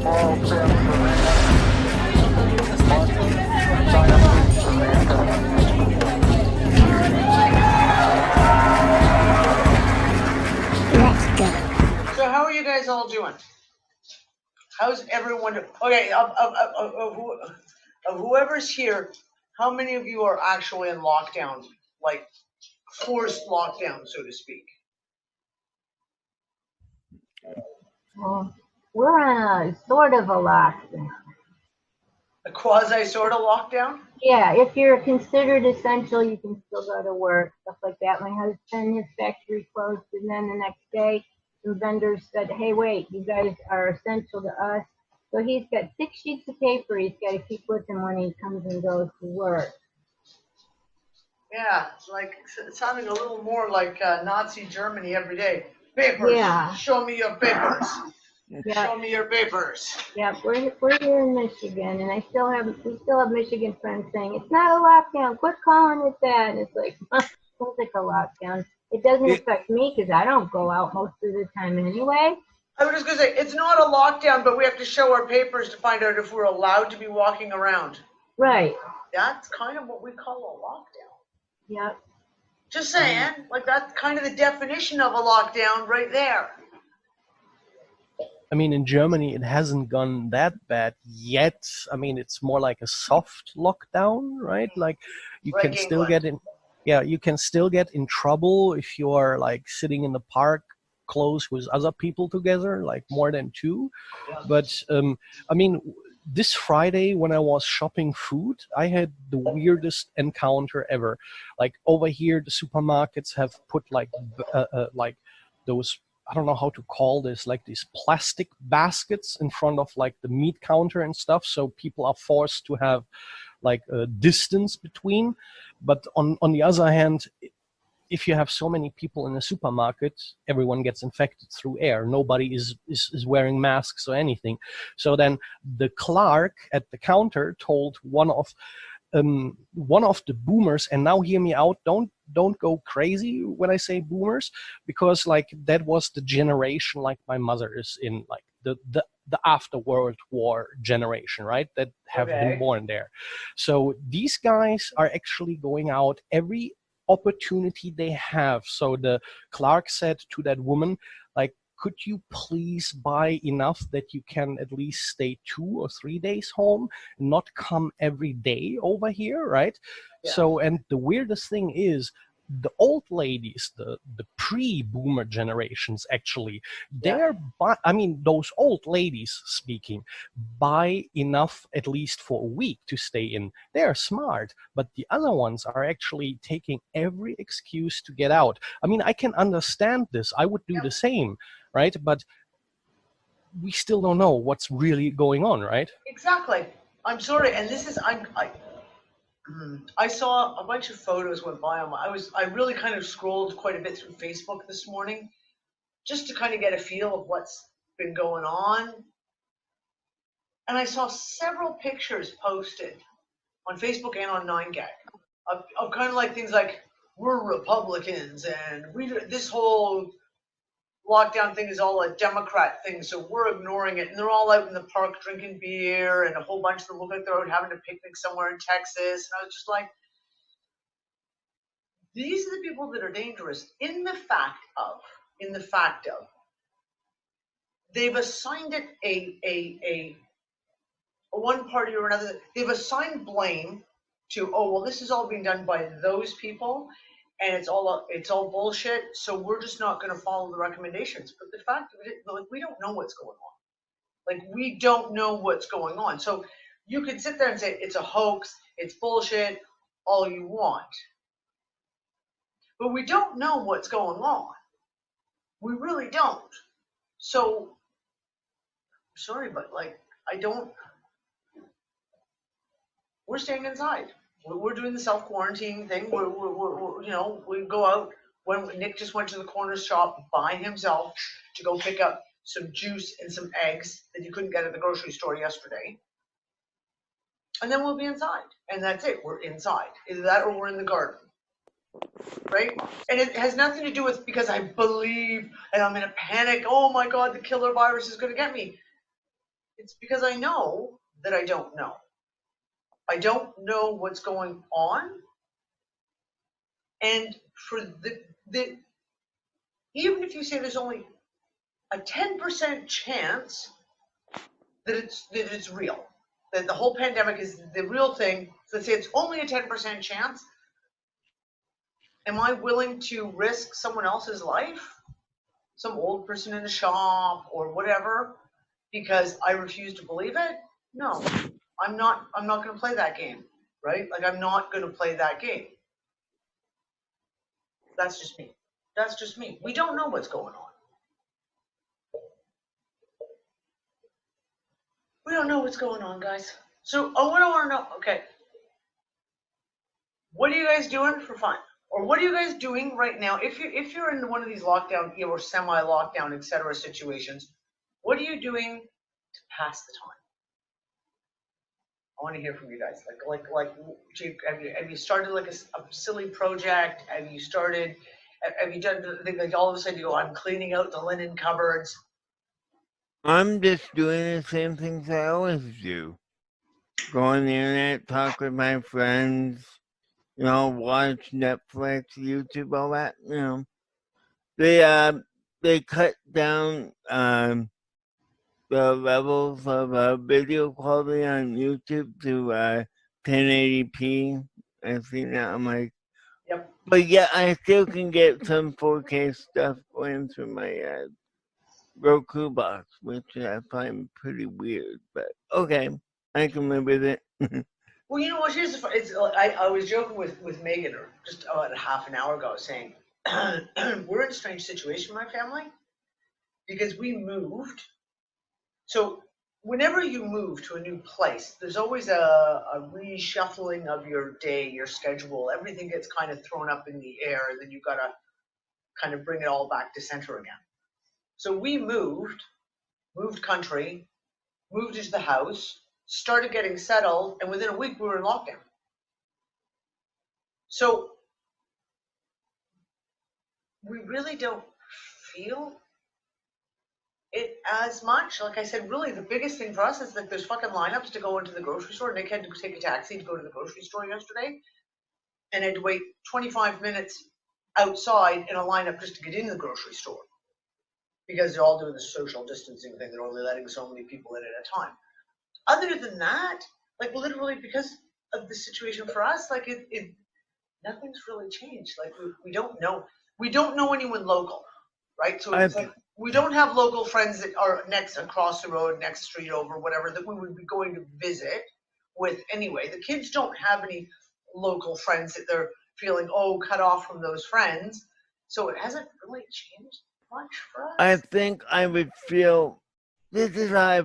So how are you guys all doing? How's everyone doing? Okay, of whoever's here, how many of you are actually in lockdown, like forced lockdown, so to speak? Well, we're on a sort of a lockdown. A quasi sort of lockdown? Yeah, if you're considered essential, you can still go to work, stuff like that. My husband, his factory closed, and then the next day, some vendors said, hey, wait, you guys are essential to us. So he's got 6 sheets of paper he's got to keep with him when he comes and goes to work. Yeah, it's sounding a little more like Nazi Germany every day. Papers. Yeah. Show me your papers. Yeah. Show me your papers. Yeah, we're here in Michigan, and we still have Michigan friends saying it's not a lockdown. Quit calling it that. And it's like, it's like a lockdown. It doesn't affect me because I don't go out most of the time anyway. I was just gonna say it's not a lockdown, but we have to show our papers to find out if we're allowed to be walking around. Right. That's kind of what we call a lockdown. Yep. Just saying, like that's kind of the definition of a lockdown right there. I mean, in Germany, it hasn't gone that bad yet. I mean, it's more like a soft lockdown, right? Like you Like can still England. get in, yeah, you can still get in trouble if you are like sitting in the park close with other people together, like more than two. But I mean, this Friday when I was shopping food, I had the weirdest encounter ever. Like over here, the supermarkets have put like those, I don't know how to call this, like these plastic baskets in front of like the meat counter and stuff. So people are forced to have like a distance between. But on the other hand, if you have so many people in a supermarket, everyone gets infected through air. Nobody is wearing masks or anything. So then the clerk at the counter told one of the boomers, and now hear me out, don't go crazy when I say boomers, because like that was the generation like my mother is in, like the after World War generation, right? That have been born there. So these guys are actually going out every opportunity they have. So the clerk said to that woman, like, could you please buy enough that you can at least stay 2 or 3 days home, not come every day over here, right? Yeah. So, and the weirdest thing is, the old ladies, the pre-boomer generations, actually, they're, I mean, those old ladies speaking, buy enough at least for a week to stay in. They're smart, but the other ones are actually taking every excuse to get out. I mean, I can understand this. I would do the same, right? But we still don't know what's really going on, right? Exactly. I'm sorry, and this is I saw a bunch of photos went by on I really kind of scrolled quite a bit through Facebook this morning just to kind of get a feel of what's been going on. And I saw several pictures posted on Facebook and on 9gag of kind of like things like, we're Republicans and this whole lockdown thing is all a Democrat thing, so we're ignoring it. And they're all out in the park drinking beer, and a whole bunch of them look like they're out having a picnic somewhere in Texas. And I was just like, these are the people that are dangerous in the fact of they've assigned it a one party or another. They've assigned blame to, oh, well, this is all being done by those people, and it's all bullshit, so we're just not going to follow the recommendations. But the fact of it, like, we don't know what's going on. Like, we don't know what's going on. So you could sit there and say it's a hoax, it's bullshit, all you want. But we don't know what's going on. We really don't. So, sorry, but like, we're staying inside. We're doing the self-quarantine thing. We go out. When Nick just went to the corner shop by himself to go pick up some juice and some eggs that you couldn't get at the grocery store yesterday. And then we'll be inside. And that's it. We're inside. Either that or we're in the garden. Right? And it has nothing to do with because I believe and I'm in a panic. Oh my God, the killer virus is going to get me. It's because I know that I don't know. I don't know what's going on. And for the even if you say there's only a 10% chance that it's real, that the whole pandemic is the real thing, so let's say it's only a 10% chance, am I willing to risk someone else's life? Some old person in a shop or whatever, because I refuse to believe it? No, I'm not going to play that game, right? Like, I'm not going to play that game. That's just me. That's just me. We don't know what's going on. We don't know what's going on, guys. So I want to know, okay, what are you guys doing for fun? Or what are you guys doing right now? If you're in one of these lockdown, or semi-lockdown, etc. situations, what are you doing to pass the time? I want to hear from you guys. Have you started like a silly project? Have you done the thing like all of a sudden you go, I'm cleaning out the linen cupboards? I'm just doing the same things I always do. Go on the internet, talk with my friends, watch Netflix, YouTube, all that, They cut down the levels of video quality on YouTube to 1080p. I've seen that. I'm like, Yep. but yeah, I still can get some 4K stuff going through my Roku box, which I find pretty weird, but okay, I can live with it. Well, you know what? Here's I was joking with Megan just about a half an hour ago, saying we're in a strange situation, my family, because we moved. So whenever you move to a new place, there's always a reshuffling of your day, your schedule. Everything gets kind of thrown up in the air, and then you've got to kind of bring it all back to center again. So we moved country, moved into the house, started getting settled, and within a week we were in lockdown. So we really don't feel it as much. Like I said, really the biggest thing for us is that there's fucking lineups to go into the grocery store. Nick had to take a taxi to go to the grocery store yesterday and had to wait 25 minutes outside in a lineup just to get into the grocery store because they're all doing the social distancing thing. They're only letting so many people in at a time. Other than that, like literally because of the situation for us, like it nothing's really changed. Like we don't know anyone local, right? So it's like we don't have local friends that are across the road, next street over, whatever, that we would be going to visit with anyway. The kids don't have any local friends that they're feeling, cut off from those friends. So it hasn't really changed much for us. I think I would feel, this is how I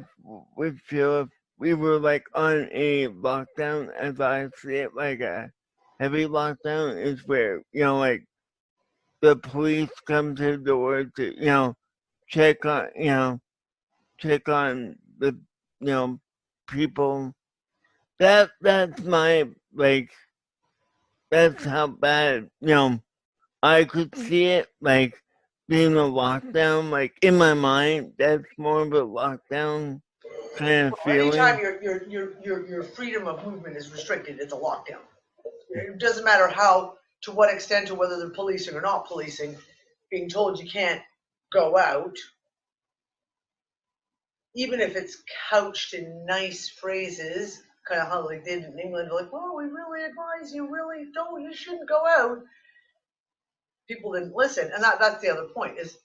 would feel if we were like on a lockdown, as I see it, like a heavy lockdown is where, like the police come to the door to, check on the, people. That's my, like, that's how bad, I could see it, like, being a lockdown, like, in my mind, that's more of a lockdown kind of feeling. Anytime your freedom of movement is restricted, it's a lockdown. It doesn't matter to what extent, or whether they're policing or not policing, being told you can't go out, even if it's couched in nice phrases, kind of how they did in England, like, we really advise you you shouldn't go out. People didn't listen, and that's the other point, is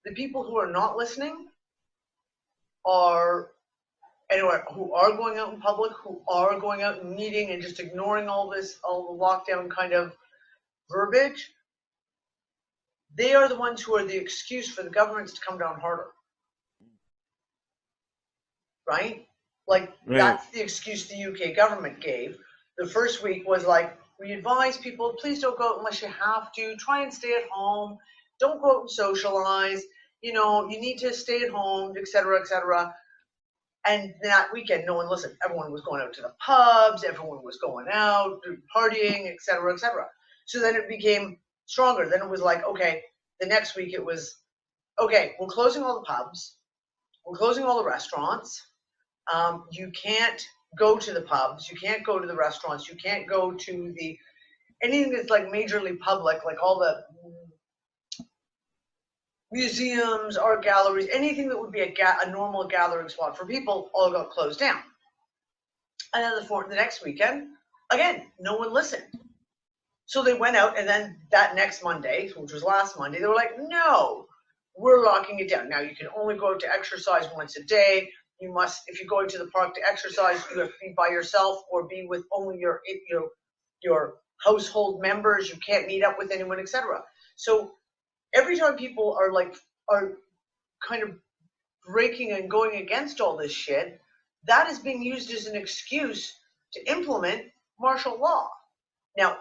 the people who are not listening are who are going out in public, who are going out and meeting and just ignoring all the lockdown kind of verbiage. They are the ones who are the excuse for the governments to come down harder. Right? Like, that's the excuse the UK government gave. The first week was like, we advise people, please don't go out unless you have to. Try and stay at home. Don't go out and socialize. You need to stay at home, et cetera, et cetera. And that weekend, no one listened. Everyone was going out to the pubs. Everyone was going out, partying, et cetera, et cetera. So then it became stronger. Then it was like, okay, the next week it was, okay, we're closing all the pubs. We're closing all the restaurants. You can't go to the pubs. You can't go to the restaurants. You can't go to anything that's like majorly public, like all the museums, art galleries, anything that would be a normal gathering spot for people, all got closed down. And then the next weekend, again, no one listened. So they went out, and then that next Monday, which was last Monday, they were like, no, we're locking it down. Now you can only go out to exercise once a day. You must, if you're going to the park to exercise, you have to be by yourself or be with only your household members. You can't meet up with anyone, etc. So every time people are kind of breaking and going against all this shit, that is being used as an excuse to implement martial law. Now,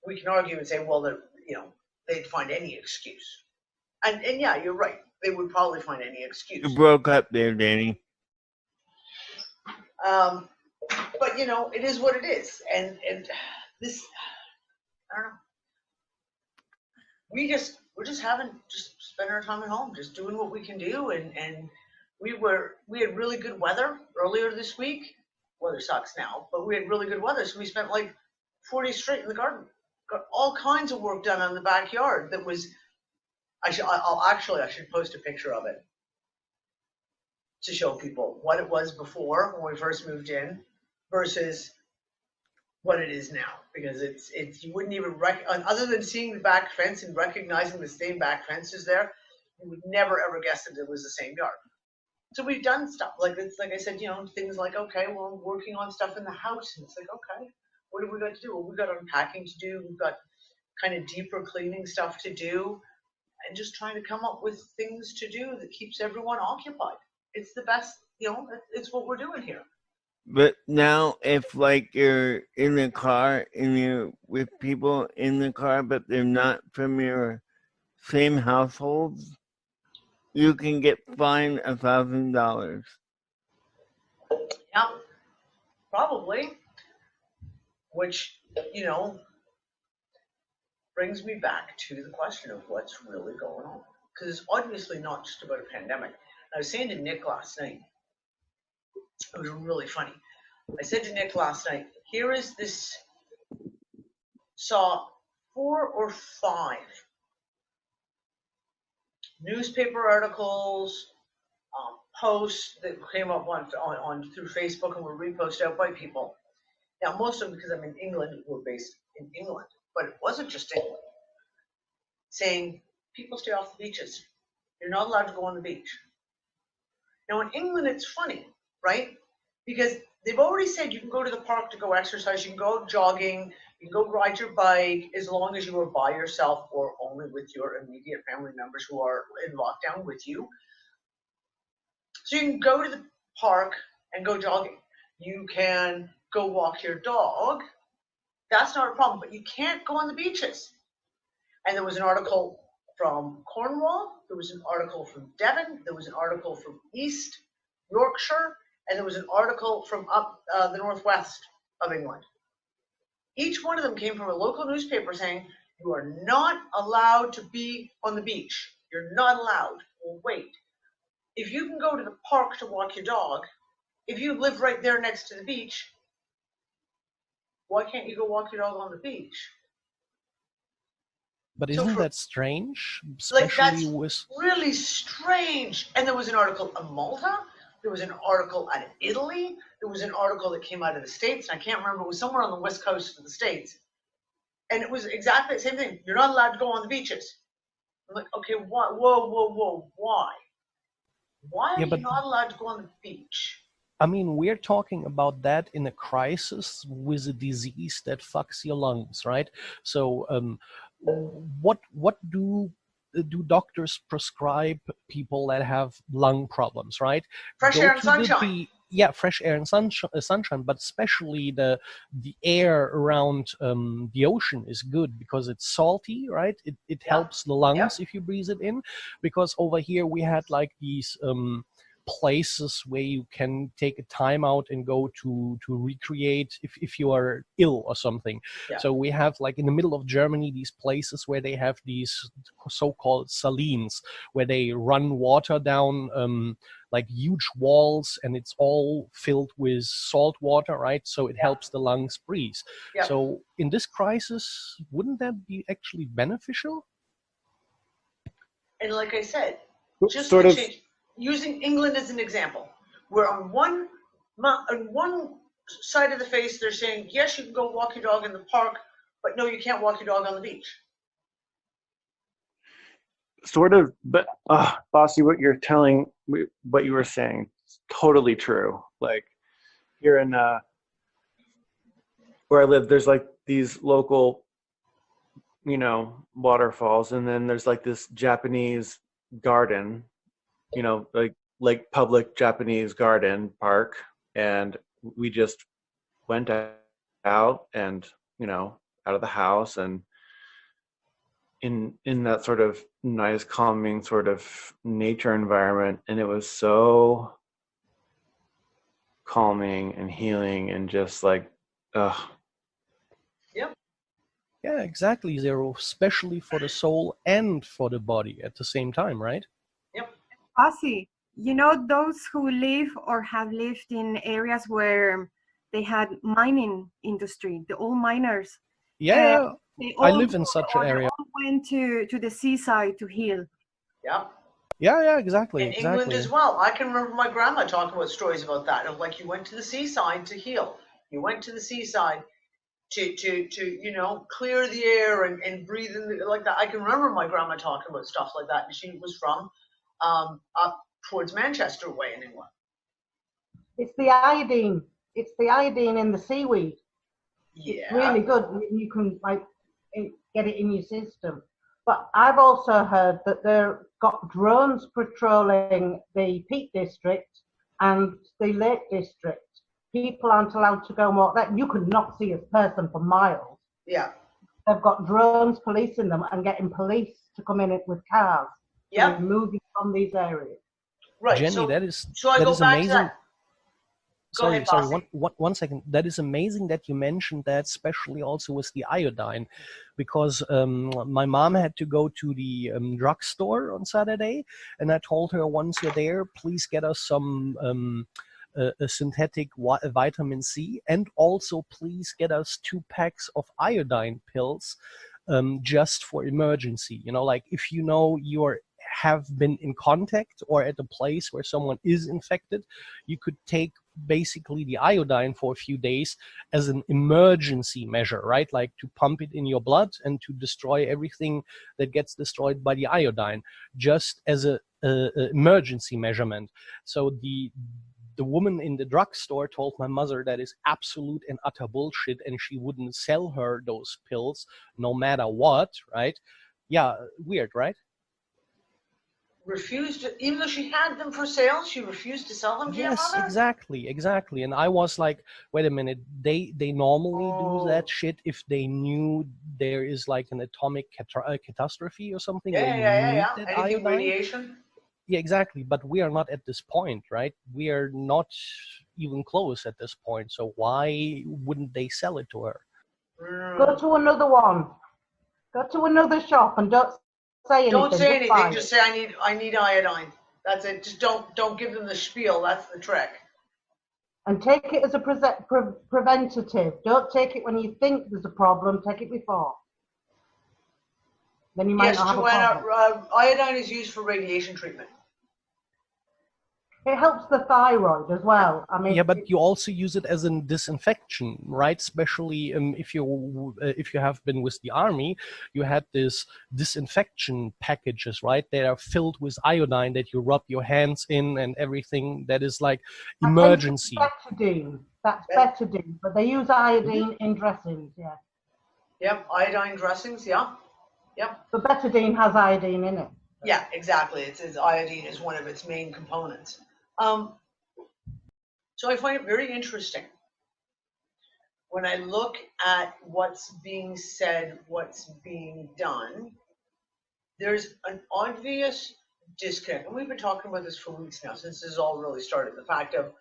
we can argue and say, well, they'd find any excuse. And yeah, you're right. They would probably find any excuse. You broke up there, Danny. But it is what it is. And this, I don't know. We're just spending our time at home, just doing what we can do. And we had really good weather earlier this week. Weather sucks now, but we had really good weather. So we spent like 4 days straight in the garden. Got all kinds of work done in the backyard. That was, I should post a picture of it to show people what it was before when we first moved in versus what it is now, because it's you wouldn't even other than seeing the back fence and recognizing the same back fence is there, you would never ever guess that it was the same yard. So we've done stuff like I said, things like, okay, well, I'm working on stuff in the house, and it's like, okay, what have we got to do? Well, we've got unpacking to do, we've got kind of deeper cleaning stuff to do, and just trying to come up with things to do that keeps everyone occupied. It's the best, it's what we're doing here. But now, if like you're in the car and you're with people in the car, but they're not from your same households, you can get fined $1,000. Yeah, probably. Which, brings me back to the question of what's really going on. Because it's obviously not just about a pandemic. I was saying to Nick last night, it was really funny. I said to Nick last night, here is this, saw 4 or 5 newspaper articles, posts that came up on through Facebook and were reposted out by people. Now, most of them, because I'm in England, were based in England, but it wasn't just England, saying people stay off the beaches. You're not allowed to go on the beach. Now, in England, it's funny, right? Because they've already said you can go to the park to go exercise, you can go out jogging, you can go ride your bike, as long as you are by yourself or only with your immediate family members who are in lockdown with you. So you can go to the park and go jogging. You can go walk your dog. That's not a problem, but you can't go on the beaches. And there was an article from Cornwall, there was an article from Devon, there was an article from East Yorkshire, and there was an article from up the northwest of England. Each one of them came from a local newspaper saying, you are not allowed to be on the beach. You're not allowed. Well, wait. If you can go to the park to walk your dog, if you live right there next to the beach, why can't you go walk your dog on the beach? But isn't that strange? Especially that's really strange. And there was an article in Malta. There was an article out of Italy. There was an article that came out of the States. And I can't remember. It was somewhere on the west coast of the States. And it was exactly the same thing. You're not allowed to go on the beaches. I'm like, okay, what? Whoa, why? Why are you not allowed to go on the beach? I mean, we're talking about that in a crisis with a disease that fucks your lungs, right? So what do doctors prescribe people that have lung problems, right? Fresh air and sunshine. Fresh air and sunshine, but especially the air around the ocean is good because it's salty, right? It helps the lungs if you breathe it in. Because over here we had like these places where you can take a time out and go to recreate if you are ill or something. Yeah. So we have, like, in the middle of Germany, these places where they have these so-called salines, where they run water down like huge walls, and it's all filled with salt water, right? So it helps the lungs breathe. Yeah. So in this crisis, wouldn't that be actually beneficial? And like I said, just Sort to of. change, using England as an example, where on one side of the face they're saying, yes, you can go walk your dog in the park, but no, you can't walk your dog on the beach. Sort of, but Bossy, what you were saying, is totally true. Like here in where I live, there's like these local, waterfalls, and then there's like this Japanese garden, like public Japanese garden park, and we just went out and out of the house and in that sort of nice, calming sort of nature environment, and it was so calming and healing and just like, Yeah, exactly, Zero, especially for the soul and for the body at the same time, right? Yep. Ozzy, those who live or have lived in areas where they had mining industry, the old miners. Yeah, I live in They such an area. all went to the seaside to heal. Yep. Yeah, exactly, In England exactly. as well. I can remember my grandma talking about stories about that. Of like, you went to the seaside to heal. You went to the seaside to clear the air and breathe in like that. I can remember my grandma talking about stuff like that. And she was from up towards Manchester way in England. It's the iodine. It's the iodine in the seaweed. Yeah. It's really good. You can get it in your system. But I've also heard that they've got drones patrolling the Peak District and the Lake District. People aren't allowed to go more. That you could not see a person for miles. Yeah. They've got drones policing them and getting police to come in with cars. Yep. Moving from these areas. Right. Jenny, so that is back amazing. to that. Sorry, Go ahead, one second. That is amazing that you mentioned that, especially also with the iodine, because my mom had to go to the drugstore on Saturday, and I told her, once you're there, please get us some a synthetic vitamin C, and also please get us 2 packs of iodine pills, just for emergency. Like if you have been in contact or at a place where someone is infected, you could take basically the iodine for a few days as an emergency measure, right? Like to pump it in your blood and to destroy everything that gets destroyed by the iodine, just as a emergency measurement. So the woman in the drugstore told my mother that is absolute and utter bullshit, and she wouldn't sell her those pills no matter what, right? Yeah, weird, right? Refused to, even though she had them for sale, she refused to sell them to your Yes, mother? exactly. And I was like, wait a minute, they normally do that Oh. shit if they knew there is like an atomic catastrophe or something where you Yeah. need that Anything iodine. radiation? Yeah, exactly. But we are not at this point, right? We are not even close at this point. So why wouldn't they sell it to her? Go to another one. Go to another shop and don't say anything. Don't say just buy anything. Just say I need iodine. That's it. Just don't give them the spiel. That's the trick. And take it as a preventative. Don't take it when you think there's a problem. Take it before. Then you might Yes, not have a Joanna. problem. Iodine is used for radiation treatment. It helps the thyroid as well. I mean, Yeah, but you also use it as a disinfection, right? Especially if you have been with the army, you had this disinfection packages, right? They are filled with iodine that you rub your hands in and everything. That is like emergency. betadine. That's betadine, but they use iodine in dressings. Yeah. Yep, iodine dressings. Yeah. Yep. But betadine has iodine in it. Yeah, exactly. It's iodine is one of its main components. So I find it very interesting when I look at what's being said, what's being done. There's an obvious disconnect. And we've been talking about this for weeks now, since this has all really started. The fact of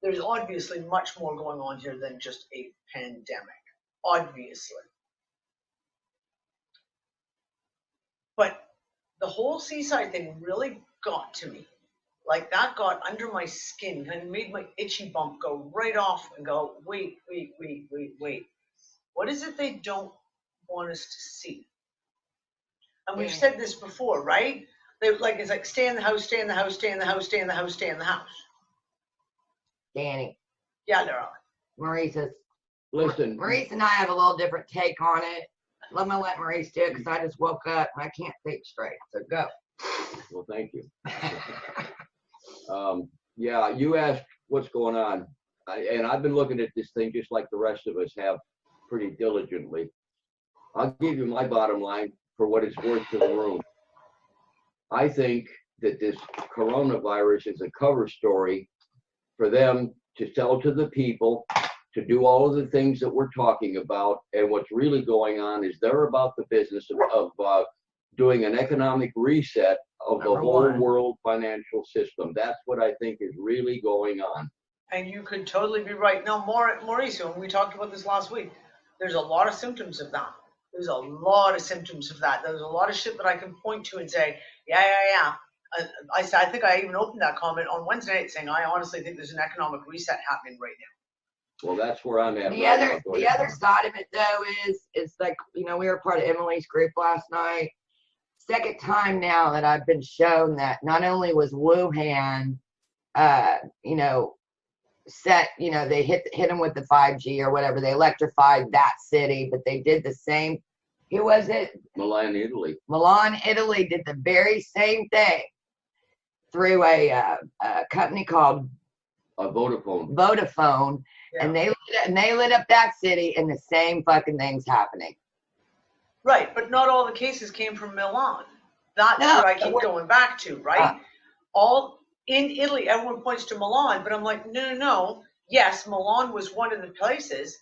there's obviously much more going on here than just a pandemic. Obviously. But the whole seaside thing really got to me. Like that got under my skin, kind of made my itchy bump go right off and go, wait. What is it they don't want us to see? And we've said this before, right? They like it's like stay in the house, stay in the house, stay in the house, stay in the house, stay in the house. Danny, Yeah, there are. Listen, Maurice and I have a little different take on it. I'm gonna let Maurice do it because I just woke up and I can't think straight. So go. Well, thank you. Yeah, you asked what's going on, and I've been looking at this thing just like the rest of us have pretty diligently. I'll give you my bottom line for what it's worth to the room. I think that this coronavirus is a cover story for them to sell to the people, to do all of the things that we're talking about. And what's really going on is they're about the business of doing an economic reset of the whole world financial system. That's what I think is really going on. And you could totally be right. No, Mauricio, and we talked about this last week, there's a lot of symptoms of that. There's a lot of symptoms of that. There's a lot of shit that I can point to and say, yeah. I think I even opened that comment on Wednesday night saying, I honestly think there's an economic reset happening right now. Well, that's where I'm at. The other side of it though is like, you know, we were part of Emily's group last night. Second time now that I've been shown that not only was Wuhan, you know, set, you know, they hit them with the 5G or whatever, they electrified that city, but they did the same. Who was it? Milan, Italy. Milan, Italy did the very same thing through a company called Vodafone, yeah. And they lit up that city, and the same fucking thing's happening. Right, but not all the cases came from Milan. That's what I keep going back to, right? All in Italy, everyone points to Milan, but I'm like, no. Yes, Milan was one of the places,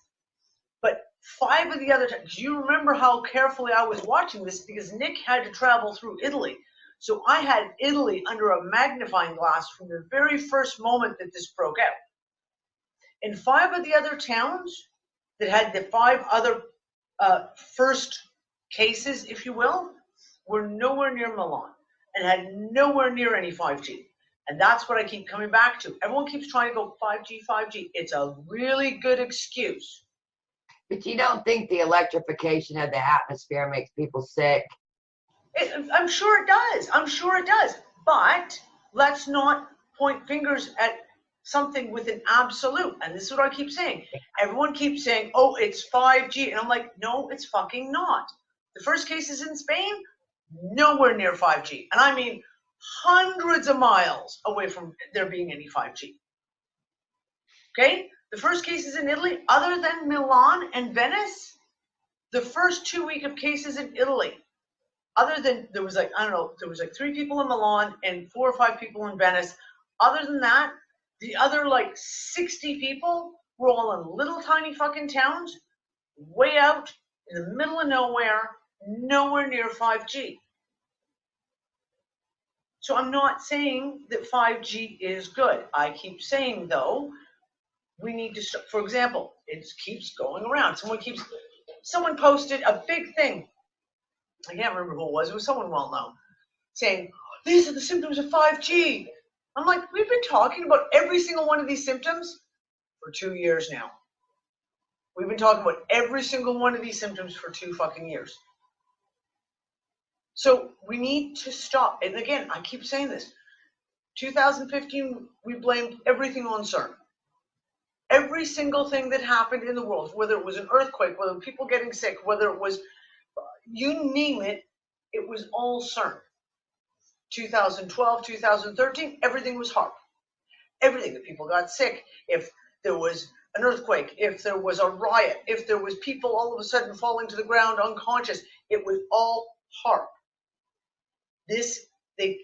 but 5 of the other times, do you remember how carefully I was watching this? Because Nick had to travel through Italy. So I had Italy under a magnifying glass from the very first moment that this broke out. And 5 of the other towns that had the 5 other first cases, if you will, were nowhere near Milan and had nowhere near any 5G. And that's what I keep coming back to. Everyone keeps trying to go 5G. It's a really good excuse. But you don't think the electrification of the atmosphere makes people sick? I'm sure it does. But let's not point fingers at something with an absolute. And this is what I keep saying. Everyone keeps saying, oh, it's 5G. And I'm like, no, it's fucking not. The first cases in Spain, nowhere near 5G. And I mean hundreds of miles away from there being any 5G. Okay? The first cases in Italy, other than Milan and Venice, the first 2 weeks of cases in Italy, other than there was like, I don't know, there was like 3 people in Milan and 4 or 5 people in Venice. Other than that, the other like 60 people were all in little tiny fucking towns, way out in the middle of nowhere, nowhere near 5G. So I'm not saying that 5G is good. I keep saying though, we need to start, for example, it keeps going around. Someone posted a big thing. I can't remember who it was. It was someone well known saying, these are the symptoms of 5G. I'm like, we've been talking about every single one of these symptoms for 2 years now. We've been talking about every single one of these symptoms for 2 fucking years. So we need to stop. And again, I keep saying this. 2015, we blamed everything on CERN. Every single thing that happened in the world, whether it was an earthquake, whether people getting sick, whether it was, you name it, it was all CERN. 2012, 2013, everything was HAARP. Everything, that people got sick, if there was an earthquake, if there was a riot, if there was people all of a sudden falling to the ground unconscious, it was all HAARP. They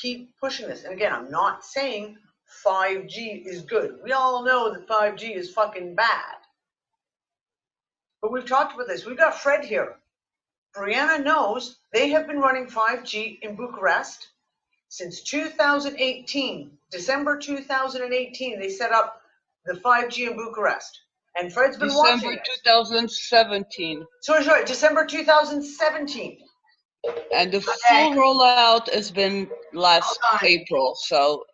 keep pushing this. And again, I'm not saying 5G is good. We all know that 5G is fucking bad. But we've talked about this. We've got Fred here. Brianna knows they have been running 5G in Bucharest Since 2018, December 2018, they set up the 5G in Bucharest. And Fred's been watching December it. 2017. Sorry, December 2017. And the Okay. full rollout has been last Hold on. April. So,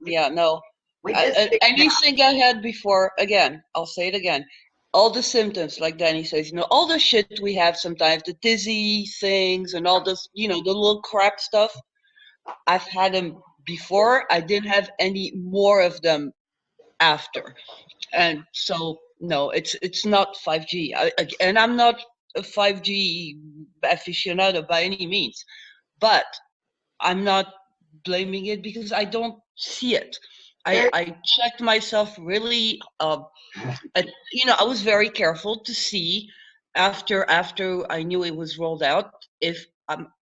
yeah, no. We just figured out. Anything I had before, again, I'll say it again. All the symptoms, like Danny says, you know, all the shit we have sometimes, the dizzy things and all this, you know, the little crap stuff. I've had them before. I didn't have any more of them after. And so, no, it's not 5G. And I'm not a 5G aficionado by any means. But I'm not blaming it because I don't see it. I checked myself really, you know, I was very careful to see after I knew it was rolled out if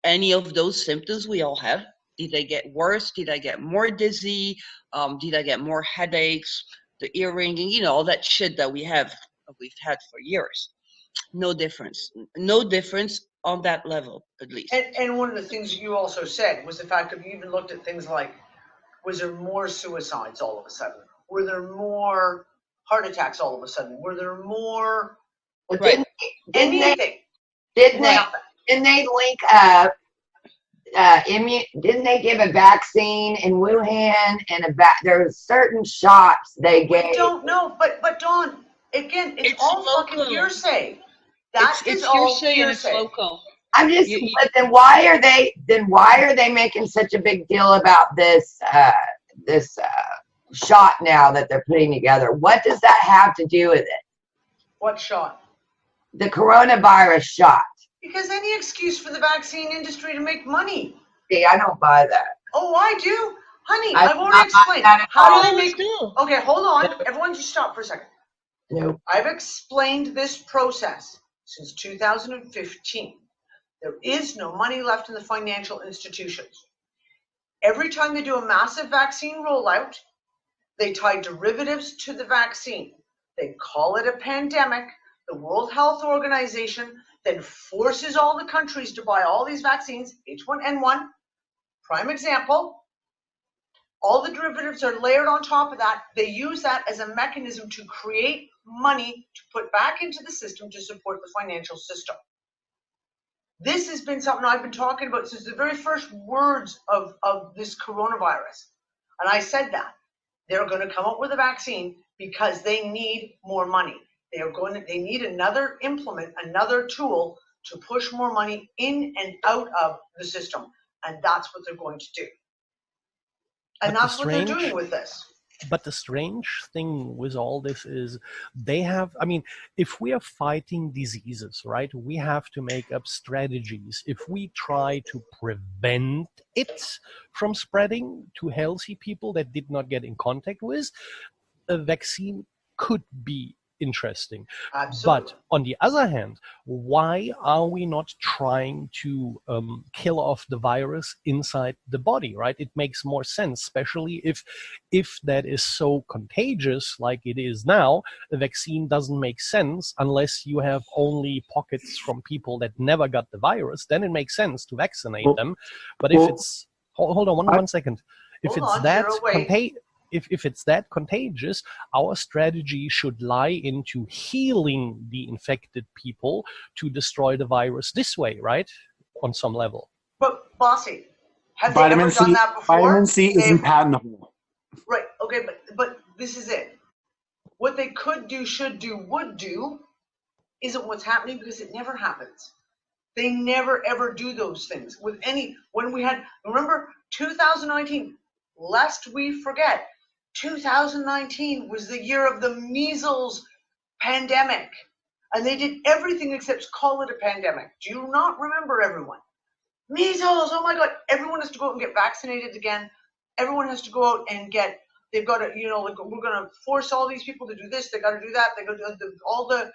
any of those symptoms we all have, did they get worse? Did I get more dizzy? Did I get more headaches? The ear ringing, you know, all that shit that we've had for years. No difference. No difference on that level, at least. And one of the things that you also said was the fact that you even looked at things like, was there more suicides all of a sudden? Were there more heart attacks all of a sudden? Were there more Well, Right. anything? Didn't they link up? Didn't they give a vaccine in Wuhan and there's certain shots they gave? We don't know, but Dawn, again, it's all local. fucking hearsay. That is It's all hearsay and it's hearsay. local. I'm just, but then why are they making such a big deal about this shot now that they're putting together? What does that have to do with it? What shot? The coronavirus shot. Because any excuse for the vaccine industry to make money. See, I don't buy that. Oh, I do. Honey, I I've already explained. that at How all. do they make? Okay, hold on. Everyone just stop for a second. Nope. I've explained this process since 2015. There is no money left in the financial institutions. Every time they do a massive vaccine rollout, they tie derivatives to the vaccine. They call it a pandemic. The World Health Organization then forces all the countries to buy all these vaccines, H1N1, prime example. All the derivatives are layered on top of that. They use that as a mechanism to create money to put back into the system to support the financial system. This has been something I've been talking about since the very first words of this coronavirus. And I said that. They're going to come up with a vaccine because they need more money. They need another implement, another tool to push more money in and out of the system. And that's what they're going to do. And that's what they're doing with this. But the strange thing with all this is they have, I mean, if we are fighting diseases, right, we have to make up strategies. If we try to prevent it from spreading to healthy people that did not get in contact with, a vaccine could be interesting. Absolutely. But on the other hand, why are we not trying to kill off the virus inside the body, right? It makes more sense, especially if that is so contagious like it is now. A vaccine doesn't make sense unless you have only pockets from people that never got the virus. Then it makes sense to vaccinate them. But if it's hold on one second. If it's that contagious, our strategy should lie into healing the infected people to destroy the virus this way, right? On some level. But Bossy, have they ever done that before? Vitamin C isn't patentable. Right, okay, but this is it. What they could do, should do, would do isn't what's happening because it never happens. They never ever do those things with when we had, remember 2019, lest we forget, 2019 was the year of the measles pandemic. And they did everything except call it a pandemic. Do you not remember, everyone? Measles, oh my God. Everyone has to go out and get vaccinated again. Everyone has to go out and they've got to, like we're going to force all these people to do this. They got to do that. They got to do all the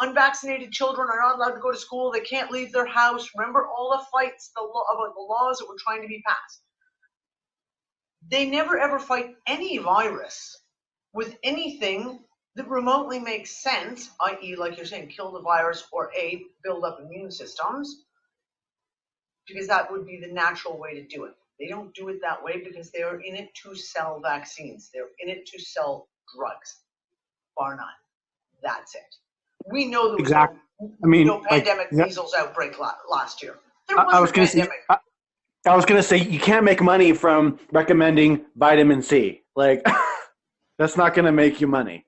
unvaccinated children are not allowed to go to school. They can't leave their house. Remember all the fights about the laws that were trying to be passed. They never ever fight any virus with anything that remotely makes sense, i.e., like you're saying, kill the virus or build up immune systems, because that would be the natural way to do it. They don't do it that way because they are in it to sell vaccines. They're in it to sell drugs, bar none. That's it. We know there was Exactly. I mean, no pandemic measles outbreak last year. There I was wasn't a going to say, pandemic. I was going to say, you can't make money from recommending vitamin C. Like, that's not going to make you money.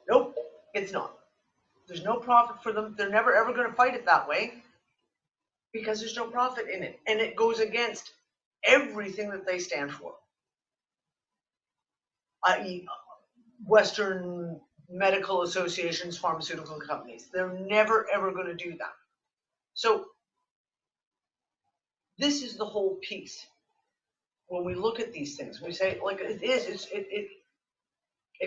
Nope, it's not. There's no profit for them. They're never ever going to fight it that way because there's no profit in it. And it goes against everything that they stand for, i.e., Western medical associations, pharmaceutical companies. They're never ever going to do that. So this is the whole piece. When we look at these things, we say, like, it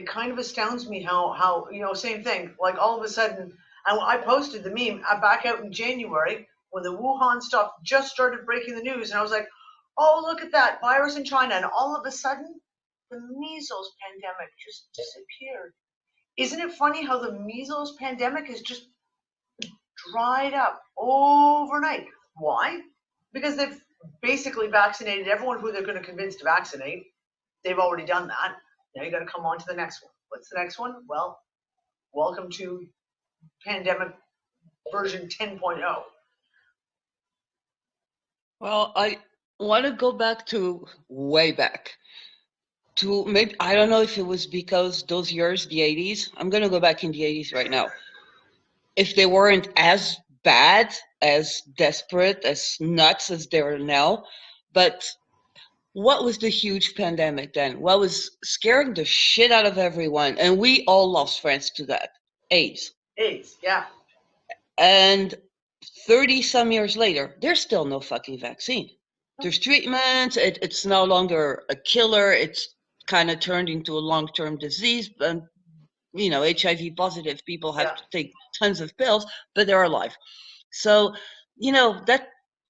kind of astounds me how same thing, like all of a sudden, I posted the meme back out in January when the Wuhan stuff just started breaking the news, and I was like, oh, look at that virus in China, and all of a sudden the measles pandemic just disappeared. Isn't it funny how the measles pandemic has just dried up overnight? Why? Because they've basically vaccinated everyone who they're going to convince to vaccinate. They've already done that. Now you got to come on to the next one. What's the next one? Well, welcome to pandemic version 10.0. Well, I want to go back to way back to maybe, I don't know if it was because those years, the 80s, I'm going to go back in the 80s right now. If they weren't as bad, as desperate, as nuts as they are now, but what was the huge pandemic then? What was scaring the shit out of everyone? And we all lost friends to that. AIDS. AIDS, yeah. And 30 some years later, there's still no fucking vaccine. There's treatments. It's no longer a killer. It's kind of turned into a long-term disease. And, HIV positive people have to take tons of pills, but they're alive. So,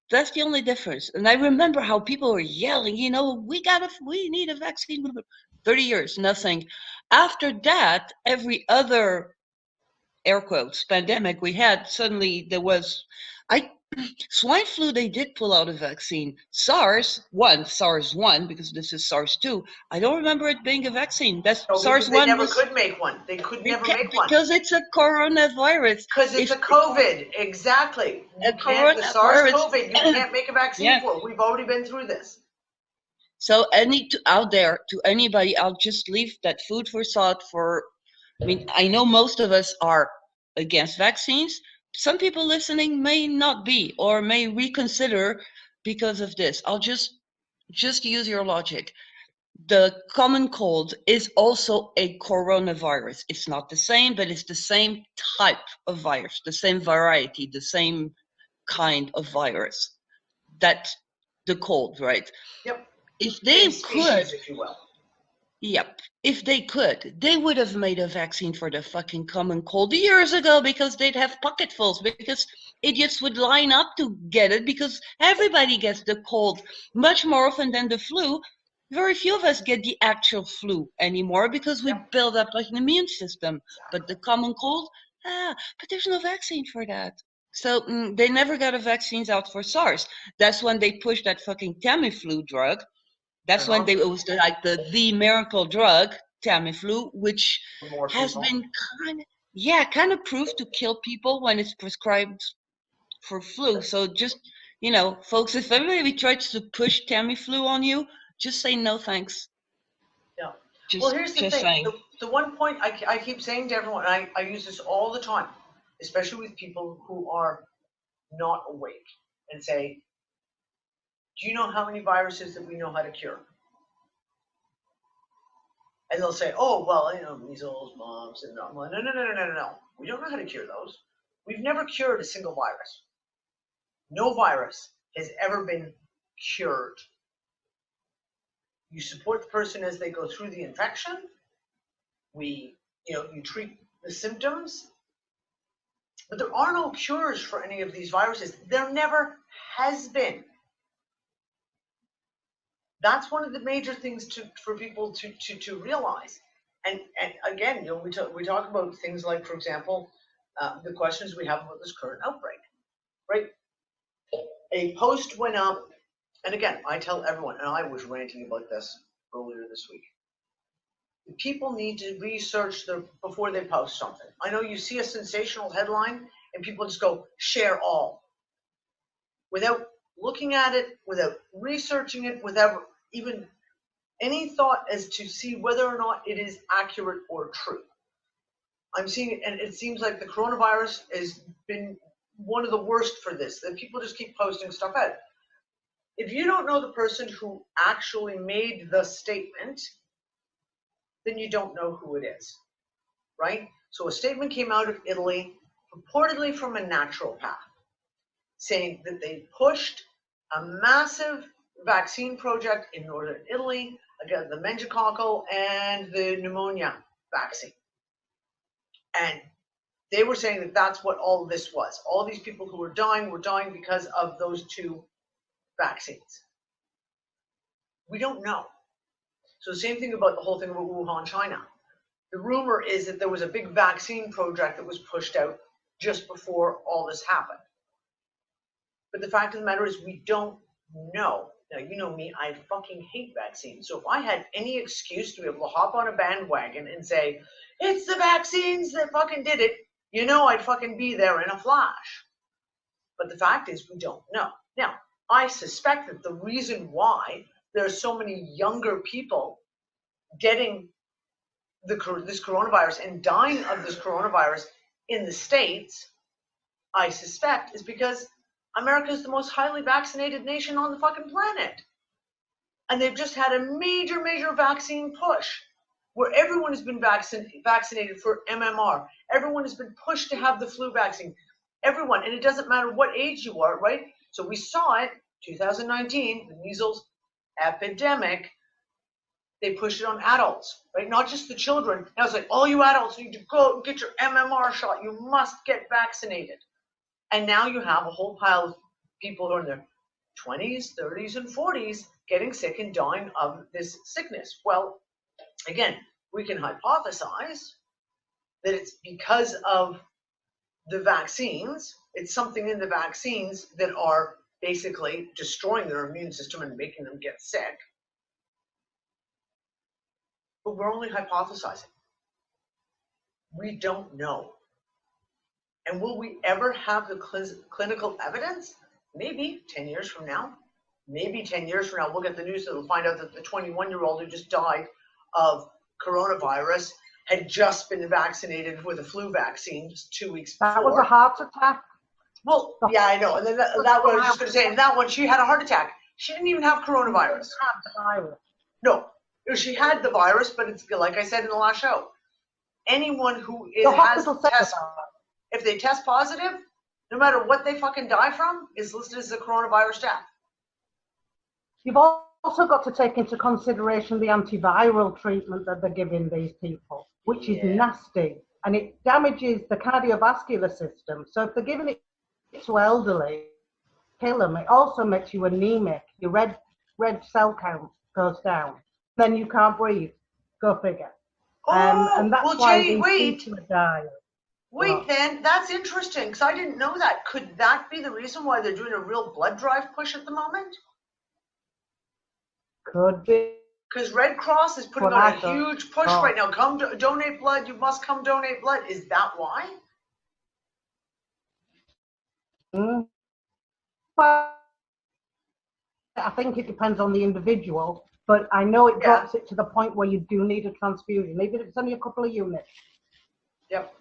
that's the only difference. And I remember how people were yelling, we need a vaccine. 30 years, nothing. After that, every other, air quotes, pandemic we had, suddenly there was, swine flu, they did pull out a vaccine. SARS 1, because this is SARS 2, I don't remember it being a vaccine. SARS 1 they never could make one. They could never make one. Because it's a coronavirus. Because it's a COVID, exactly. The SARS COVID, you can't make a vaccine for. We've already been through this. So out there, to anybody, I'll just leave that food for thought for, I know most of us are against vaccines. Some people listening may not be, or may reconsider because of this. I'll just use your logic. The common cold is also a coronavirus. It's not the same, but it's the same type of virus, the same variety, the same kind of virus. That's the cold, right? Yep. If they could, if you will. Yep. If they could, they would have made a vaccine for the fucking common cold years ago, because they'd have pocketfuls, because idiots would line up to get it, because everybody gets the cold much more often than the flu. Very few of us get the actual flu anymore because we build up like an immune system. But the common cold, but there's no vaccine for that. So they never got a vaccines out for SARS. That's when they pushed that fucking Tamiflu drug. That's when it was the miracle drug, Tamiflu, which has been kind of proved to kill people when it's prescribed for flu. So just, folks, if everybody tries to push Tamiflu on you, just say no thanks. Yeah. Well, here's the thing. The one point I keep saying to everyone, and I use this all the time, especially with people who are not awake, and say, do you know how many viruses that we know how to cure? And they'll say, oh, well, measles, mumps, and no. No. We don't know how to cure those. We've never cured a single virus. No virus has ever been cured. You support the person as they go through the infection. You treat the symptoms. But there are no cures for any of these viruses. There never has been. That's one of the major things for people to realize. And again, we talk about things like, for example, the questions we have about this current outbreak, right? A post went up And again, I tell everyone, and I was ranting about this earlier this week, people need to research before they post something. I know you see a sensational headline and people just go share all without looking at it, without researching it, without even any thought as to see whether or not it is accurate or true. I'm seeing it, and it seems like the coronavirus has been one of the worst for this, that people just keep posting stuff out. If you don't know the person who actually made the statement, then you don't know who it is, right? So a statement came out of Italy, purportedly from a naturopath, saying that they pushed a massive vaccine project in northern Italy against the meningococcal and the pneumonia vaccine. And they were saying that that's what all of this was. All these people who were dying because of those two vaccines. We don't know. So the same thing about the whole thing about Wuhan, China. The rumor is that there was a big vaccine project that was pushed out just before all this happened. But the fact of the matter is we don't know. Now, you know me, I fucking hate vaccines. So if I had any excuse to be able to hop on a bandwagon and say, it's the vaccines that fucking did it, you know I'd fucking be there in a flash. But the fact is we don't know. Now, I suspect that the reason why there's so many younger people getting this coronavirus and dying of this coronavirus in the States, I suspect, is because America is the most highly vaccinated nation on the fucking planet. And they've just had a major, major vaccine push where everyone has been vaccinated for MMR. Everyone has been pushed to have the flu vaccine. Everyone, and it doesn't matter what age you are, right? So we saw it, 2019, the measles epidemic, they pushed it on adults, right? Not just the children. Now it's like, all you adults need to go get your MMR shot. You must get vaccinated. And now you have a whole pile of people who are in their 20s, 30s, and 40s getting sick and dying of this sickness. Well, again, we can hypothesize that it's because of the vaccines. It's something in the vaccines that are basically destroying their immune system and making them get sick. But we're only hypothesizing. We don't know. And will we ever have the clinical evidence? Maybe 10 years from now. Maybe 10 years from now, we'll get the news that we'll find out that the 21-year-old who just died of coronavirus had just been vaccinated with a flu vaccine just 2 weeks before. That was a heart attack. Well, yeah, I know. And then that one, I was just going to say, and that one, she had a heart attack. She didn't even have coronavirus. No, she had the virus, but it's like I said in the last show. Anyone who if they test positive, no matter what they fucking die from, is listed as a coronavirus death. You've also got to take into consideration the antiviral treatment that they're giving these people, which is nasty, and it damages the cardiovascular system. So if they're giving it to elderly, kill them. It also makes you anemic. Your red cell count goes down. Then you can't breathe. Go figure. And that's why these people are dying. Wait, then, that's interesting, because I didn't know that. Could that be the reason why they're doing a real blood drive push at the moment? Could be. Because Red Cross is putting on a huge push right now. Come donate blood. You must come donate blood. Is that why? Well, I think it depends on the individual, but I know it drops it to the point where you do need a transfusion, even if it's only a couple of units. Yep.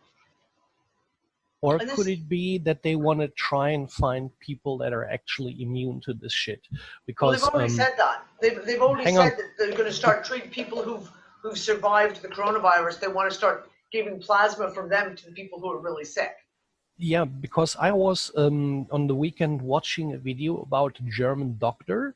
Or could it be that they want to try and find people that are actually immune to this shit? Because they've already said that. They've already said that they're going to start treating people who've survived the coronavirus. They want to start giving plasma from them to the people who are really sick. Yeah, because I was on the weekend watching a video about a German doctor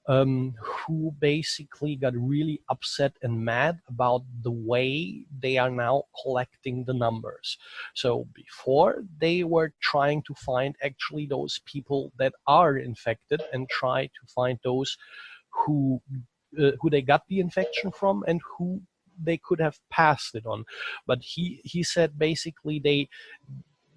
who basically got really upset and mad about the way they are now collecting the numbers. So before, they were trying to find actually those people that are infected and try to find those who they got the infection from and who they could have passed it on. But he said basically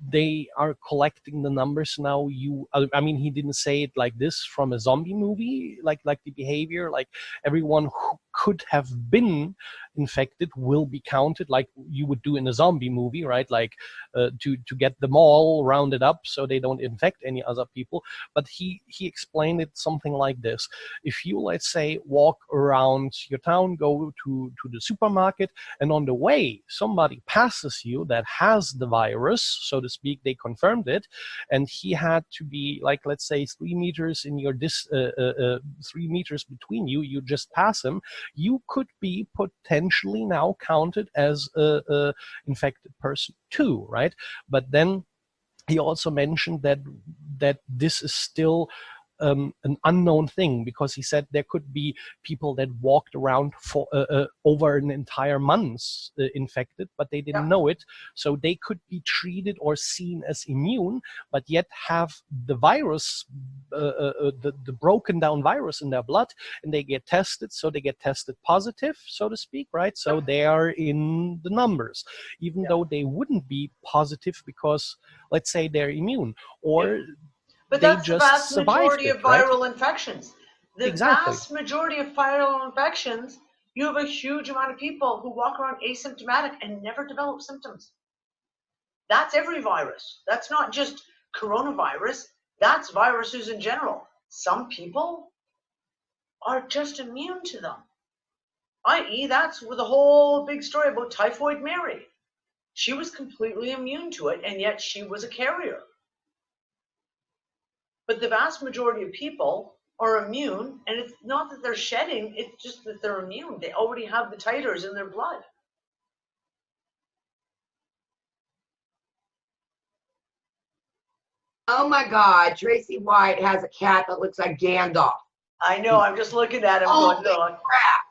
they are collecting the numbers now. I mean, he didn't say it like this from a zombie movie, like the behavior, like everyone who could have been infected will be counted like you would do in a zombie movie, right? Like to get them all rounded up so they don't infect any other people. But he explained it something like this: if you, let's say, walk around your town, go to the supermarket, and on the way somebody passes you that has the virus, so to speak, they confirmed it, and he had to be, like, let's say 3 meters in your 3 meters between you, you just pass him, you could be potentially now counted as a infected person too, right? But then he also mentioned that this is still an unknown thing, because he said there could be people that walked around for over an entire month infected, but they didn't know it. So they could be treated or seen as immune, but yet have the virus, the broken down virus in their blood, and they get tested. So they get tested positive, so to speak, right? So they are in the numbers, even though they wouldn't be positive because, let's say, they're immune, or but they that's the just vast survived majority it, of right? viral infections. The Exactly. vast majority of viral infections, you have a huge amount of people who walk around asymptomatic and never develop symptoms. That's every virus. That's not just coronavirus. That's viruses in general. Some people are just immune to them. I.e., that's the whole big story about Typhoid Mary. She was completely immune to it, and yet she was a carrier. But the vast majority of people are immune, and it's not that they're shedding, it's just that they're immune. They already have the titers in their blood. Oh my God, Tracy White has a cat that looks like Gandalf. I know, I'm just looking at him Holy going, look. crap.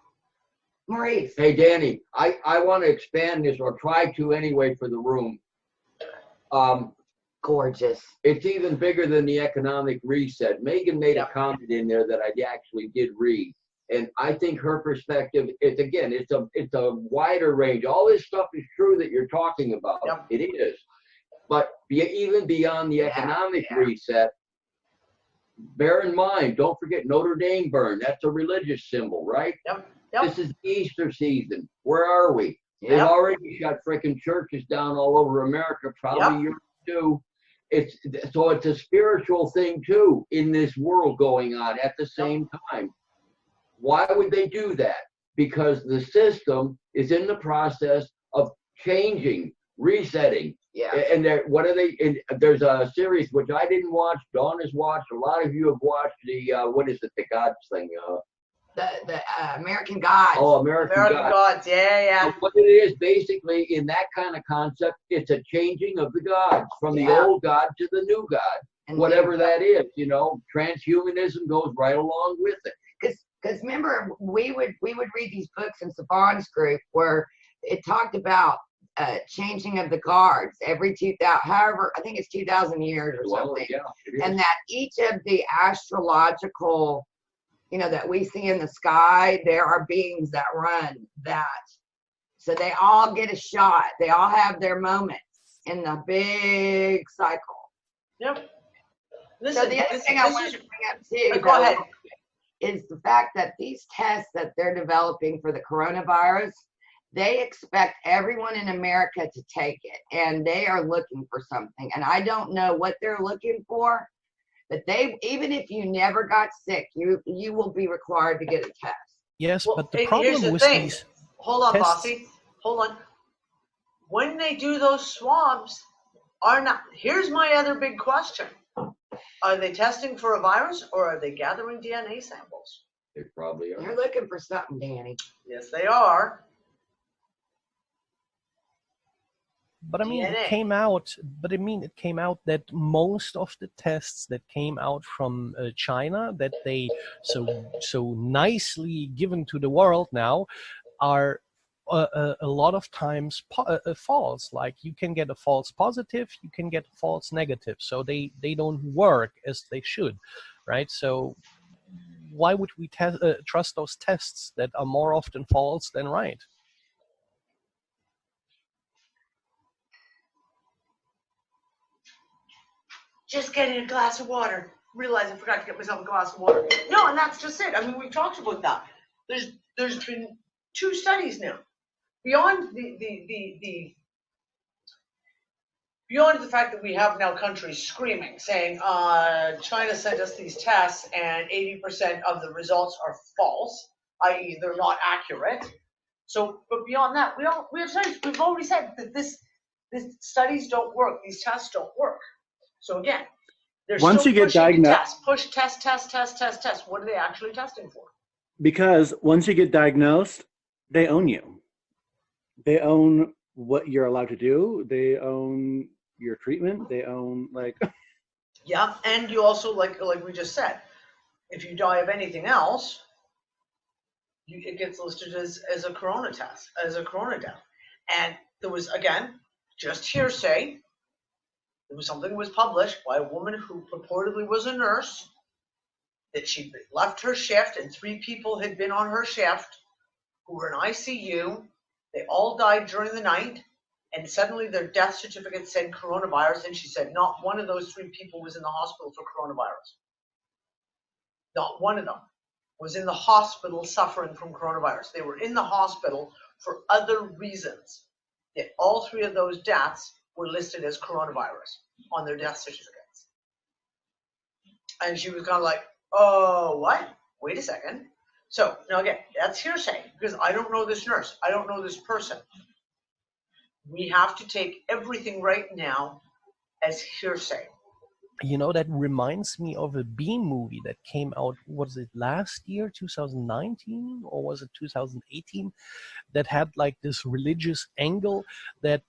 Maurice. Hey, Danny, I want to expand this, or try to anyway, for the room. Gorgeous. It's even bigger than the economic reset. Megan made a comment in there that I actually did read. And I think her perspective is, again, it's a wider range. All this stuff is true that you're talking about. Yep. It is. But even beyond the economic reset, bear in mind, don't forget Notre Dame burn. That's a religious symbol, right? Yep. This is Easter season. Where are we? They've already shut freaking churches down all over America, probably Europe too. It's a spiritual thing too in this world going on at the same time. Why would they do that? Because the system is in the process of changing, resetting. Yeah. And there's a series which I didn't watch. Dawn has watched. A lot of you have watched the what is it? The Gods thing. The American Gods. Oh, American Gods. Yeah. So what it is, basically, in that kind of concept, it's a changing of the gods from the old god to the new god, and whatever that is. You know, transhumanism goes right along with it. Because remember, we would read these books in Saban's group where it talked about changing of the guards every 2000, however, I think it's 2,000 years or something, and that each of the astrological, that we see in the sky, there are beings that run that. So they all get a shot. They all have their moments in the big cycle. Yep. So the other thing I wanted to bring up too, go ahead, is the fact that these tests that they're developing for the coronavirus, they expect everyone in America to take it, and they are looking for something. And I don't know what they're looking for, but even if you never got sick, you will be required to get a test. Yes, well, but the problem with these hold on, tests, Bossy. Hold on. When they do those swabs, here's my other big question. Are they testing for a virus, or are they gathering DNA samples? They probably are. They're looking for something, Danny. Yes, they are. But I mean, it came out. But I mean, it came out that most of the tests that came out from China, that they so nicely given to the world now, are a lot of times false. Like, you can get a false positive, you can get a false negative. So they don't work as they should, right? So why would we trust those tests that are more often false than right? just getting a glass of water. Realize I forgot to get myself a glass of water. No, and that's just it. I mean, we've talked about that. There's been 2 studies now. Beyond beyond the fact that we have now countries screaming, saying, China sent us these tests and 80% of the results are false, i.e. they're not accurate. So, but beyond that, we have studies. We've already said that these studies don't work. These tests don't work. So again, they're Once still you get pushing the diagnosed, test. Push, test. What are they actually testing for? because once you get diagnosed, they own you. They own what you're allowed to do. They own your treatment. They own like. Yeah, and you also, like we just said, if you die of anything else, it gets listed as a corona test, as a corona death. And there was, again, just hearsay. There was something that was published by a woman who purportedly was a nurse, that she left her shift and 3 people had been on her shift who were in ICU. They all died during the night, and suddenly their death certificate said coronavirus, and she said not one of those 3 people was in the hospital for coronavirus. Not one of them was in the hospital suffering from coronavirus. They were in the hospital for other reasons. Yet all 3 of those deaths were listed as coronavirus on their death certificates. And she was kind of like, oh, what? Wait a second. So now again, that's hearsay because I don't know this nurse. I don't know this person. We have to take everything right now as hearsay. You know, that reminds me of a Bean movie that came out, was it last year, 2019, or was it 2018, that had like this religious angle that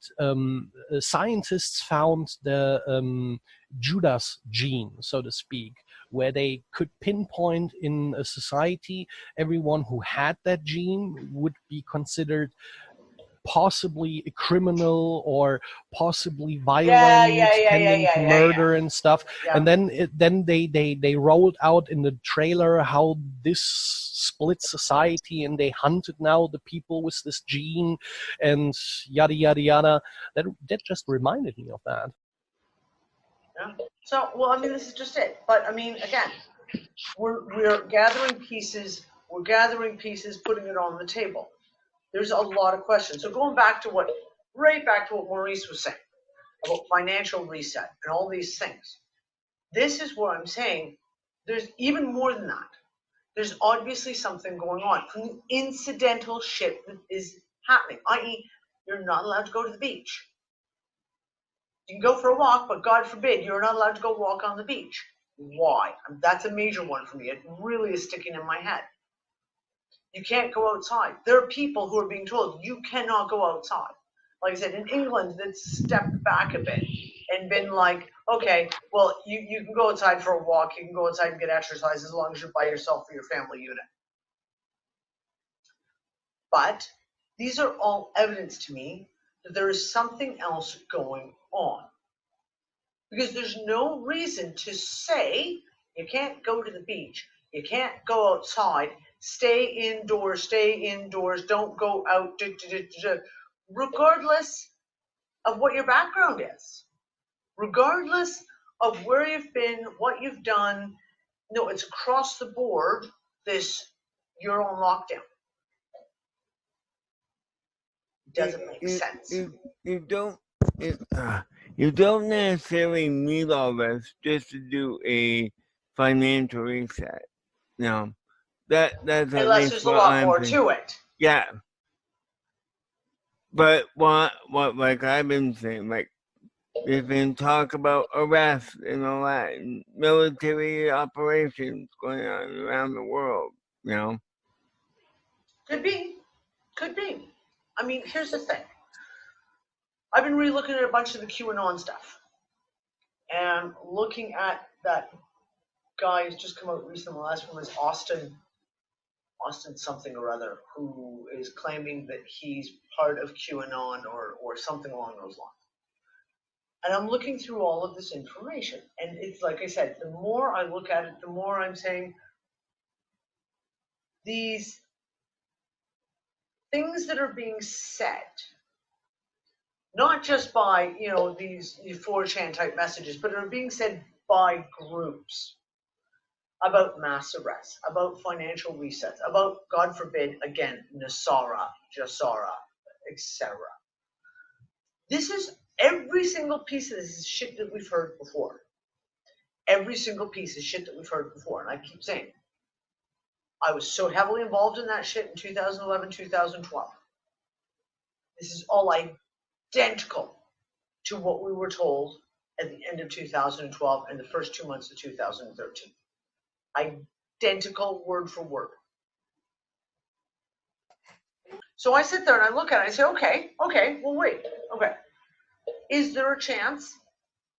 scientists found the Judas gene, so to speak, where they could pinpoint in a society everyone who had that gene would be considered possibly a criminal or possibly violent, tending to murder and stuff. Yeah. And then they rolled out in the trailer how this split society, and they hunted now the people with this gene and yada yada yada. That just reminded me of that. Yeah. So, well, I mean, this is just it. But I mean, again, we're gathering pieces. We're gathering pieces, putting it on the table. There's a lot of questions. So going back to what Maurice was saying about financial reset and all these things. This is what I'm saying. There's even more than that. There's obviously something going on from the incidental shit that is happening, i.e., you're not allowed to go to the beach. You can go for a walk, but God forbid you're not allowed to go walk on the beach. Why? That's a major one for me. It really is sticking in my head. You can't go outside. There are people who are being told you cannot go outside. Like I said, in England, that's stepped back a bit and been like, okay, well, you can go outside for a walk. You can go outside and get exercise as long as you're by yourself or your family unit. But these are all evidence to me that there is something else going on. Because there's no reason to say you can't go to the beach, you can't go outside, stay indoors, don't go out, regardless of what your background is, regardless of where you've been, what you've done. No, it's across the board, you're on lockdown. Doesn't make sense. You don't necessarily need all this just to do a financial reset. No, that's unless there's a lot more to it. Yeah, but what like I've been saying, like there's been talk about arrests and all that, and military operations going on around the world. You know, could be. I mean, here's the thing. I've been re-looking at a bunch of the QAnon stuff and looking at that guy who's just come out recently. The last one was Austin something or other, who is claiming that he's part of QAnon or something along those lines. And I'm looking through all of this information. And it's like I said, the more I look at it, the more I'm saying these things that are being said, not just by, these 4chan type messages, but are being said by groups about mass arrests, about financial resets, about, God forbid, again, Nasara, Jassara, etc. This is every single piece of this is shit that we've heard before. Every single piece is shit that we've heard before. And I keep saying, I was so heavily involved in that shit in 2011, 2012. This is all identical to what we were told at the end of 2012 and the first 2 months of 2013. Identical word for word. So I sit there and I look at it and I say, okay, well, wait, okay. Is there a chance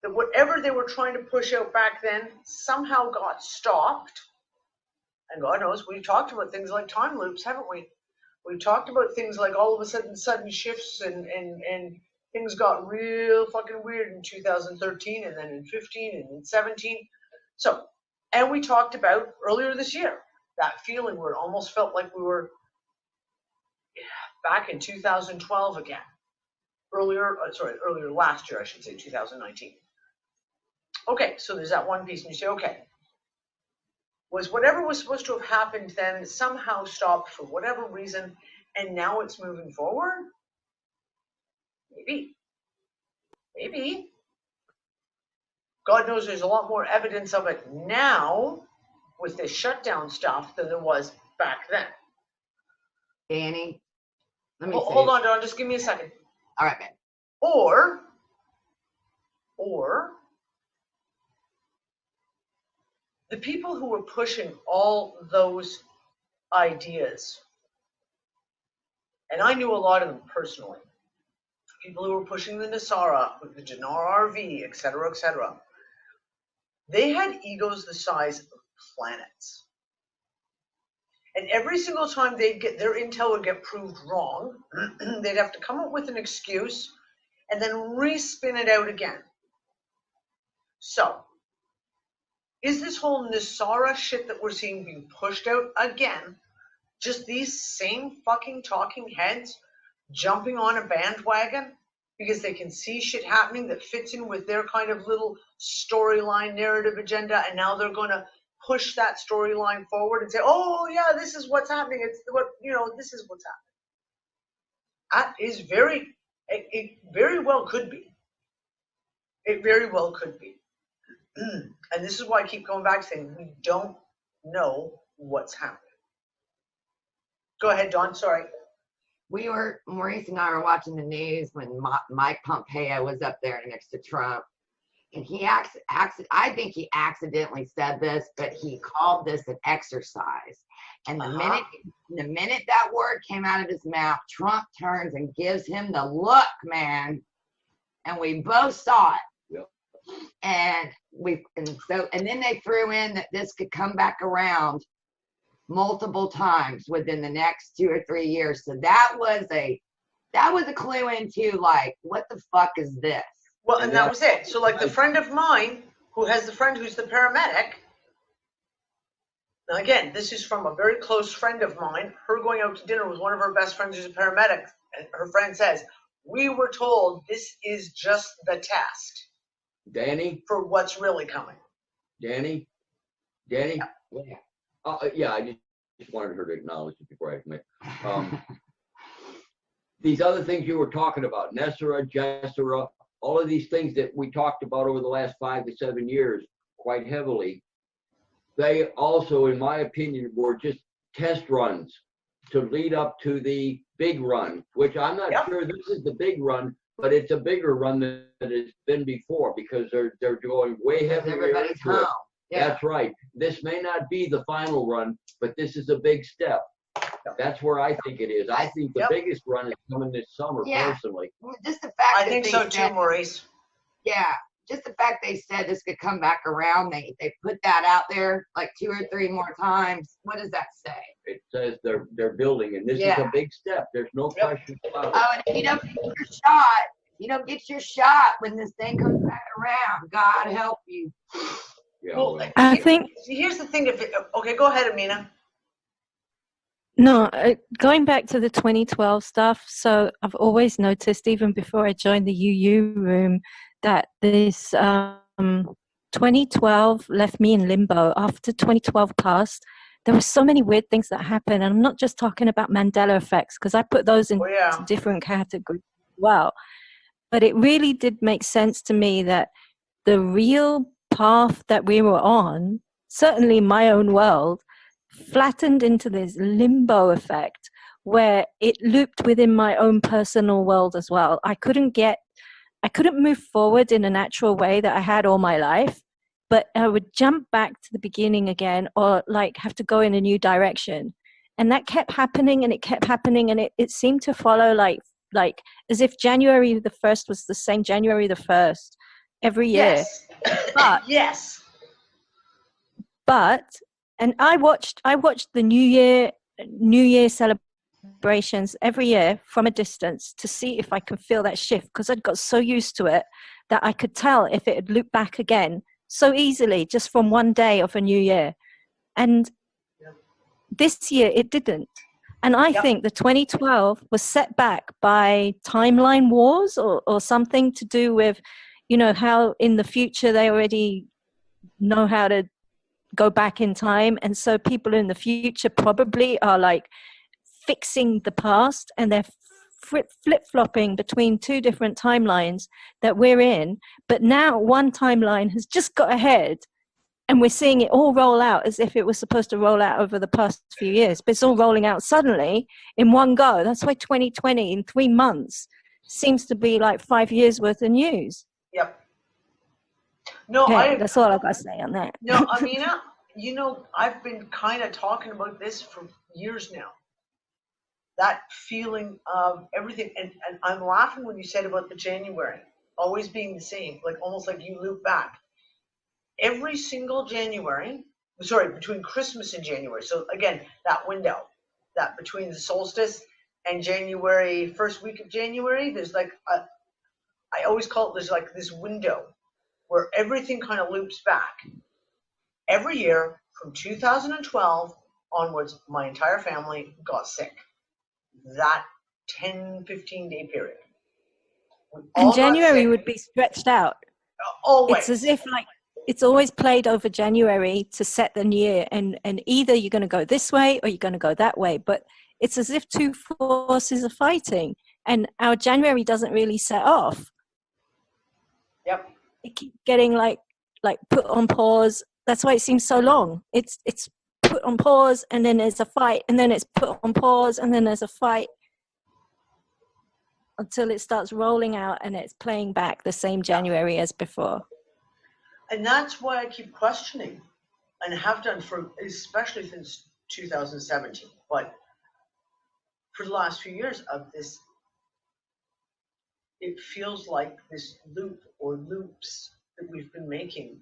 that whatever they were trying to push out back then somehow got stopped? And God knows, we've talked about things like time loops, haven't we? We've talked about things like all of a sudden shifts and things got real fucking weird in 2013 and then in 15 and in 17. So, and we talked about earlier this year, that feeling where it almost felt like we were back in 2012 again. Earlier last year, I should say, 2019. Okay, so there's that one piece, and you say, okay, was whatever was supposed to have happened then somehow stopped for whatever reason, and now it's moving forward? Maybe. God knows there's a lot more evidence of it now with this shutdown stuff than there was back then. Danny, let me Hold on, Dawn, just give me a second. All right, man. Or the people who were pushing all those ideas, and I knew a lot of them personally, people who were pushing the Nasara, the Dinar RV, etc., they had egos the size of planets. And every single time they'd get their intel would get proved wrong, they'd have to come up with an excuse and then re-spin it out again. So, is this whole Nasara shit that we're seeing being pushed out again just these same fucking talking heads jumping on a bandwagon because they can see shit happening that fits in with their kind of little storyline narrative agenda, and now they're going to push that storyline forward and say, oh yeah, this is what's happening, it's what, this is what's happening? That is it very well could be. It very well could be. And this is why I keep going back saying we don't know what's happening. Go ahead, Dawn, sorry. Maurice and I were watching the news when Mike Pompeo was up there next to Trump. And I think he accidentally said this, but he called this an exercise. And the minute that word came out of his mouth, Trump turns and gives him the look, man. And we both saw it. Yep. And then they threw in that this could come back around multiple times within the next 2 or 3 years. So that was a clue into like, what the fuck is this? Well, and that was it. So like the friend of mine who has the friend who's the paramedic. Now again, this is from a very close friend of mine. Her going out to dinner with one of her best friends who's a paramedic. And her friend says, we were told this is just the test. Danny? For what's really coming. Danny? Yeah. Yeah, I just wanted her to acknowledge it before I commit. These other things you were talking about, Nessera, Jessera, all of these things that we talked about over the last 5 to 7 years quite heavily, they also, in my opinion, were just test runs to lead up to the big run, which I'm not sure this is the big run, but it's a bigger run than it's been before because they're going way heavier. Everybody's home. Yeah. That's right. This may not be the final run, but this is a big step. That's where I think it is. I think the biggest run is coming this summer, personally. Just the fact I think so too, Maurice. Yeah, just the fact they said this could come back around. They put that out there like 2 or 3 more times. What does that say? It says they're building, and this is a big step. There's no question about it. Oh, and if you don't get your shot, get your shot when this thing comes back around. God help you. Yeah, well, I think. Here's the thing. Okay, go ahead, Amina. No, going back to the 2012 stuff, so I've always noticed, even before I joined the UU room, that this 2012 left me in limbo. After 2012 passed, there were so many weird things that happened. And I'm not just talking about Mandela effects, because I put those into different categories as well. But it really did make sense to me that the real path that we were on, certainly in my own world, flattened into this limbo effect where it looped within my own personal world as well. I couldn't move forward in a natural way that I had all my life, but I would jump back to the beginning again, or like have to go in a new direction. And that kept happening, and it kept happening, and it seemed to follow like as if January the 1st was the same January the 1st every year. Yes. But yes. But and I watched the New Year celebrations every year from a distance to see if I could feel that shift, because I'd got so used to it that I could tell if it had looped back again so easily just from one day of a new year. And this year it didn't. And I think the 2012 was set back by timeline wars or something to do with, you know, how in the future they already know how to go back in time. And so people in the future probably are like fixing the past, and they're flip-flopping between two different timelines that we're in. But now one timeline has just got ahead, and we're seeing it all roll out as if it was supposed to roll out over the past few years, but it's all rolling out suddenly in one go. That's why 2020 in 3 months seems to be like 5 years worth of news. Yep. No, Okay, that's all I've got to say on that. No, Amina, you know, I've been kind of talking about this for years now. That feeling of everything, and I'm laughing when you said about the January always being the same, like almost like you loop back. Every single January, between Christmas and January. So again, that window, that between the solstice and January, first week of January, there's like I always call it, there's like this window where everything kind of loops back. Every year from 2012 onwards, my entire family got sick. That 10, 15 day period. And January would be stretched out. Always. It's as if like it's always played over January to set the year, and either you're going to go this way or you're going to go that way. But it's as if two forces are fighting, and our January doesn't really set off. Yep. It keeps getting like put on pause. That's why it seems so long. It's put on pause, and then there's a fight, and then it's put on pause, and then there's a fight, until it starts rolling out and it's playing back the same January as before. And that's why I keep questioning, and have done for especially since 2017, but for the last few years of this, it feels like this loop or loops that we've been making.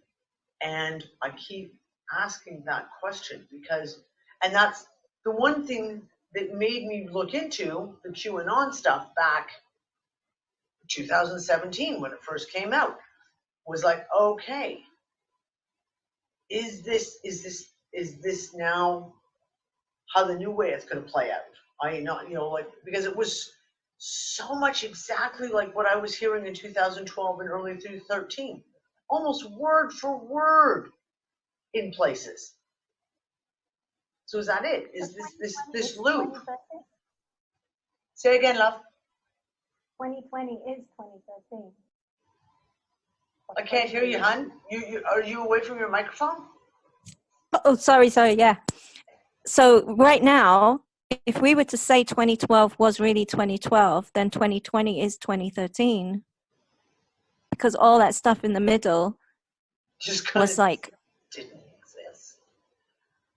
And I keep asking that question because, and that's the one thing that made me look into the QAnon stuff back 2017 when it first came out, was like, okay, is this now how the new way it's going to play out? I not, you know, like, because it was so much exactly like what I was hearing in 2012 and early 2013, almost word for word in places. So is that it? Is this loop? Say again, love. 2020 is 2013. I can't hear you, hon. Are you away from your microphone? Oh, sorry, yeah. So right now, if we were to say 2012 was really 2012, then 2020 is 2013. Because all that stuff in the middle just was like, didn't exist.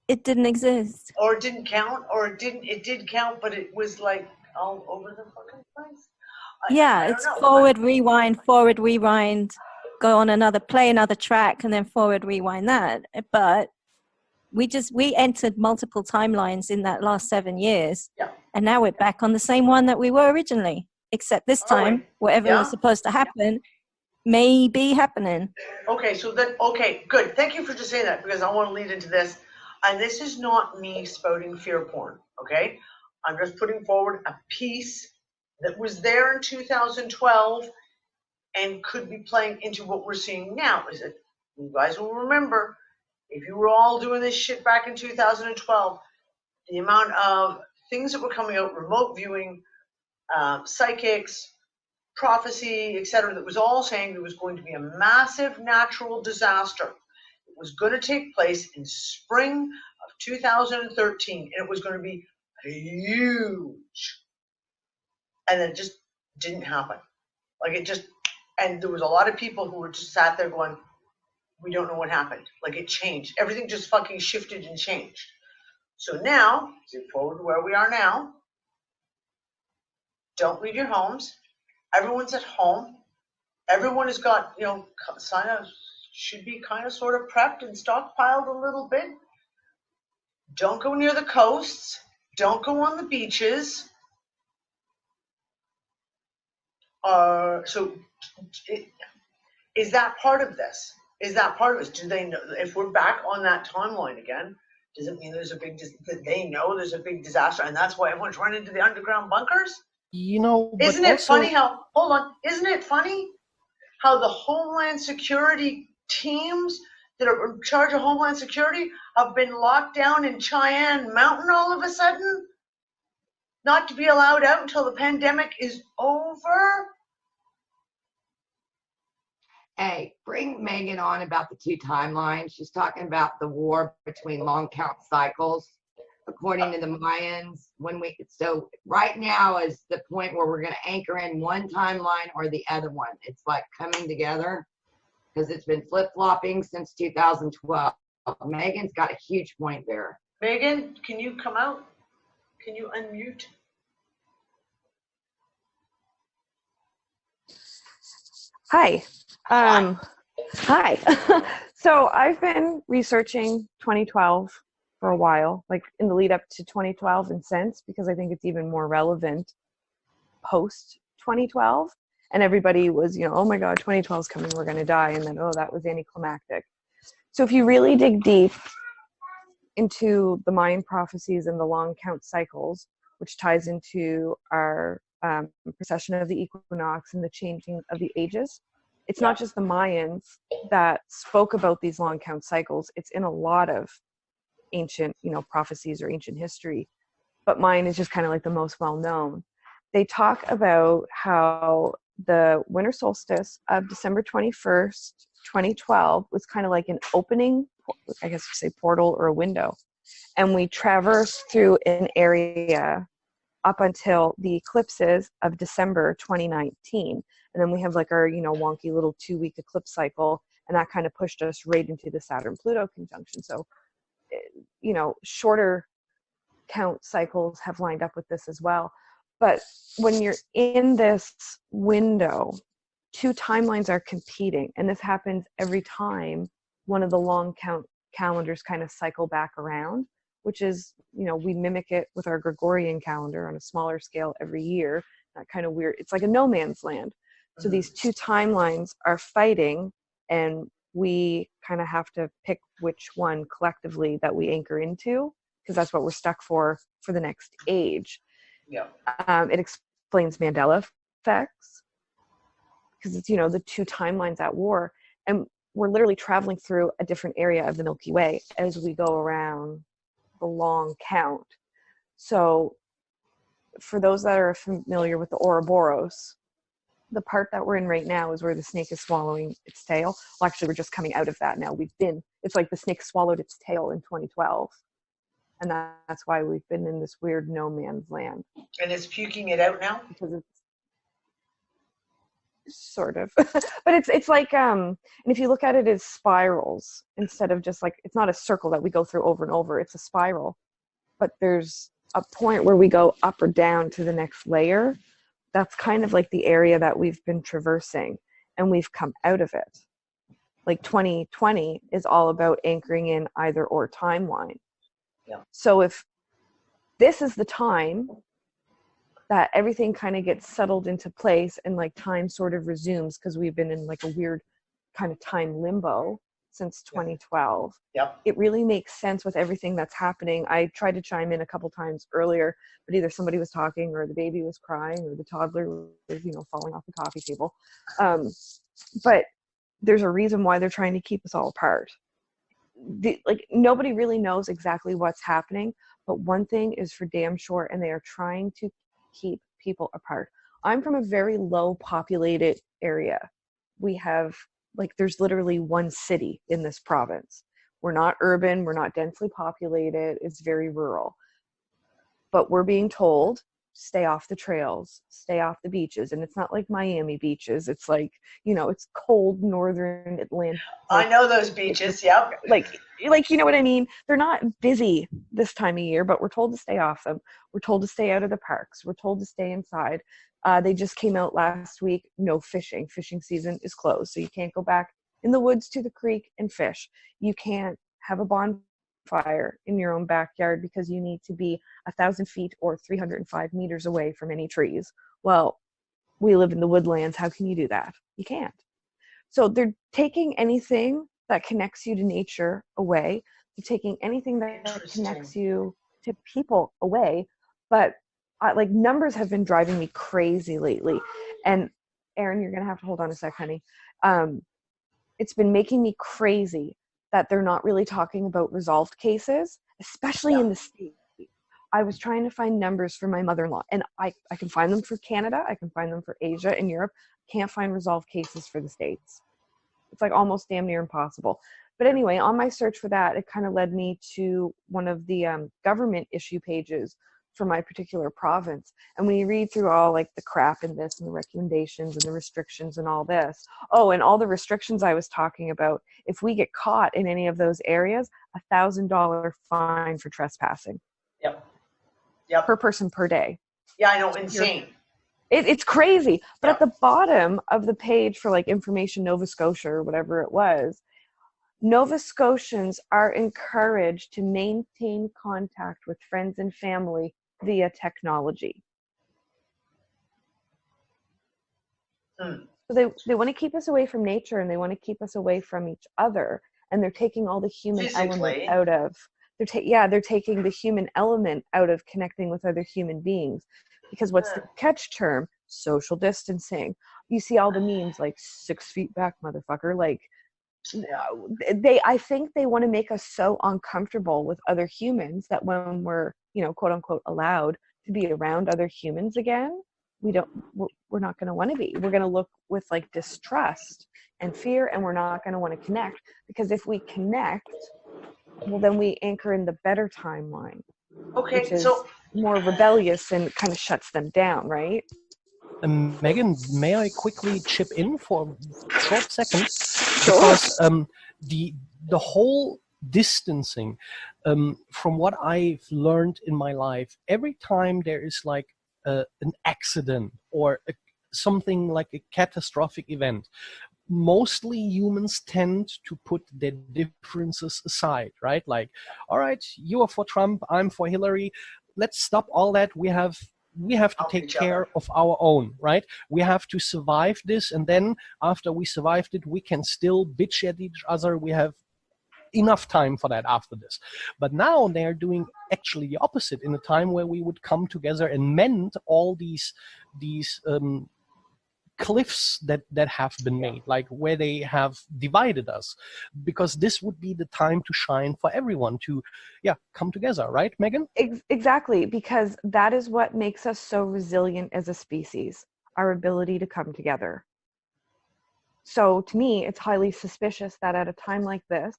It didn't exist. Or it didn't count, or it did count, but it was like all over the fucking place. Yeah, it's forward, rewind, go on play another track, and then forward, rewind that. But we entered multiple timelines in that last 7 years. Yeah. And now we're back on the same one that we were originally, except this time, whatever was supposed to happen may be happening. Okay, so then, okay, good. Thank you for just saying that, because I want to lead into this. And this is not me spouting fear porn, okay? I'm just putting forward a piece that was there in 2012 and could be playing into what we're seeing now. Is it You guys will remember, if you were all doing this shit back in 2012, the amount of things that were coming out, remote viewing, psychics, prophecy, etc., that was all saying there was going to be a massive natural disaster. It was going to take place in spring of 2013, and it was going to be huge. And it just didn't happen. Like, it just, and there was a lot of people who were just sat there going, we don't know what happened. Like, it changed. Everything just fucking shifted and changed. So now, zip forward to where we are now. Don't leave your homes. Everyone's at home. Everyone has got, should be kind of sort of prepped and stockpiled a little bit. Don't go near the coasts. Don't go on the beaches. Is that part of this? Is that part of this? Do they know, if we're back on that timeline again, does it mean that they know there's a big disaster and that's why everyone's running into the underground bunkers? But isn't it also, funny how, hold on, isn't it funny how the Homeland Security teams that are in charge of Homeland Security have been locked down in Cheyenne Mountain all of a sudden? Not to be allowed out until the pandemic is over? Hey, bring Megan on about the 2 timelines. She's talking about the war between long count cycles. According to the Mayans, so right now is the point where we're going to anchor in one timeline or the other one. It's like coming together because it's been flip-flopping since 2012. Megan's got a huge point there. Megan, can you come out? Can you unmute? Hi. Hi. So I've been researching 2012 for a while, like in the lead up to 2012 and since, because I think it's even more relevant post 2012. And everybody was, oh my God, 2012 is coming, we're going to die. And then, oh, that was anticlimactic. So if you really dig deep into the Mayan prophecies and the long count cycles, which ties into our precession of the equinox and the changing of the ages, it's not just the Mayans that spoke about these long count cycles. It's in a lot of ancient, prophecies or ancient history, but Mayan is just kind of like the most well known. They talk about how the winter solstice of December 21st, 2012 was kind of like an opening, I guess you say portal or a window. And we traversed through an area up until the eclipses of December 2019. And then we have like our, wonky little 2-week eclipse cycle. And that kind of pushed us right into the Saturn-Pluto conjunction. So, shorter count cycles have lined up with this as well. But when you're in this window, 2 timelines are competing. And this happens every time one of the long count calendars kind of cycle back around, which is, we mimic it with our Gregorian calendar on a smaller scale every year. That kind of weird, it's like a no man's land. So these 2 timelines are fighting, and we kind of have to pick which one collectively that we anchor into, because that's what we're stuck for the next age. Yeah. It explains Mandela effects, because it's, the 2 timelines at war. And we're literally traveling through a different area of the Milky Way as we go around the long count. So for those that are familiar with the Ouroboros, the part that we're in right now is where the snake is swallowing its tail. Well, actually, we're just coming out of that now. It's like the snake swallowed its tail in 2012. And that's why we've been in this weird no man's land. And it's puking it out now? Because it's sort of. But it's like, and if you look at it as spirals, instead of just like, it's not a circle that we go through over and over, it's a spiral. But there's a point where we go up or down to the next layer. That's kind of like the area that we've been traversing, and we've come out of it. Like 2020 is all about anchoring in either or timeline. Yeah. So if this is the time that everything kind of gets settled into place and like time sort of resumes, because we've been in like a weird kind of time limbo since 2012. Yep. It really makes sense with everything that's happening. I tried to chime in a couple times earlier, but either somebody was talking or the baby was crying or the toddler was, falling off the coffee table. But there's a reason why they're trying to keep us all apart. Like nobody really knows exactly what's happening, but one thing is for damn sure, and they are trying to keep people apart. I'm from a very low populated area. We have, like, there's literally one city in this province. We're not urban, we're not densely populated, it's very rural. But we're being told, stay off the trails, stay off the beaches. And it's not like Miami beaches. It's like, you know, it's cold northern Atlantic. I know those beaches, yep. Like, you know what I mean? They're not busy this time of year, but we're told to stay off them. We're told to stay out of the parks. We're told to stay inside. They just came out last week, no fishing. Fishing season is closed. So you can't go back in the woods to the creek and fish. You can't have a bonfire in your own backyard because you need to be 1,000 feet or 305 meters away from any trees. Well, we live in the woodlands. How can you do that? You can't. So they're taking anything that connects you to nature away. They're taking anything that connects you to people away. But like, numbers have been driving me crazy lately. And Erin, you're going to have to hold on a sec, honey. It's been making me crazy that they're not really talking about resolved cases, especially in the States. I was trying to find numbers for my mother-in-law, and I can find them for Canada. I can find them for Asia and Europe. Can't find resolved cases for the States. It's like almost damn near impossible. But anyway, on my search for that, it kind of led me to one of the government issue pages for my particular province. And when you read through all like the crap in this and the recommendations and the restrictions and all this, oh, and all the restrictions I was talking about, if we get caught in any of those areas, $1,000 fine for trespassing. Yep. Per person per day. Yeah, I know, insane. It's crazy. But at the bottom of the page for like Information Nova Scotia or whatever it was, Nova Scotians are encouraged to maintain contact with friends and family via technology. So they want to keep us away from nature, and they want to keep us away from each other, and they're taking all the human element out of they're taking the human element out of connecting with other human beings. Because what's the catch term? Social distancing. You see all the memes like 6 feet back, motherfucker. Like, I think they want to make us so uncomfortable with other humans that when we're, you know, quote unquote allowed to be around other humans again, we're not going to want to be. We're going to look with like distrust and fear, and we're not going to want to connect, because if we connect, well, then we anchor in the better timeline, which is more rebellious and kind of shuts them down, right? Megan, may I quickly chip in for a short second? Sure. Because the whole distancing, from what I've learned in my life, every time there is like an accident or something like a catastrophic event, mostly humans tend to put their differences aside, right? Like, all right, you are for Trump, I'm for Hillary. Let's stop all that. We have to take care of our own, right? We have to survive this, and then after we survived it, we can still bitch at each other. We have enough time for that after this. But now they are doing actually the opposite, in a time where we would come together and mend all these cliffs that have been made, like where they have divided us, because this would be the time to shine for everyone to come together, right, Megan? Exactly, because that is what makes us so resilient as a species, our ability to come together. So to me, it's highly suspicious that at a time like this,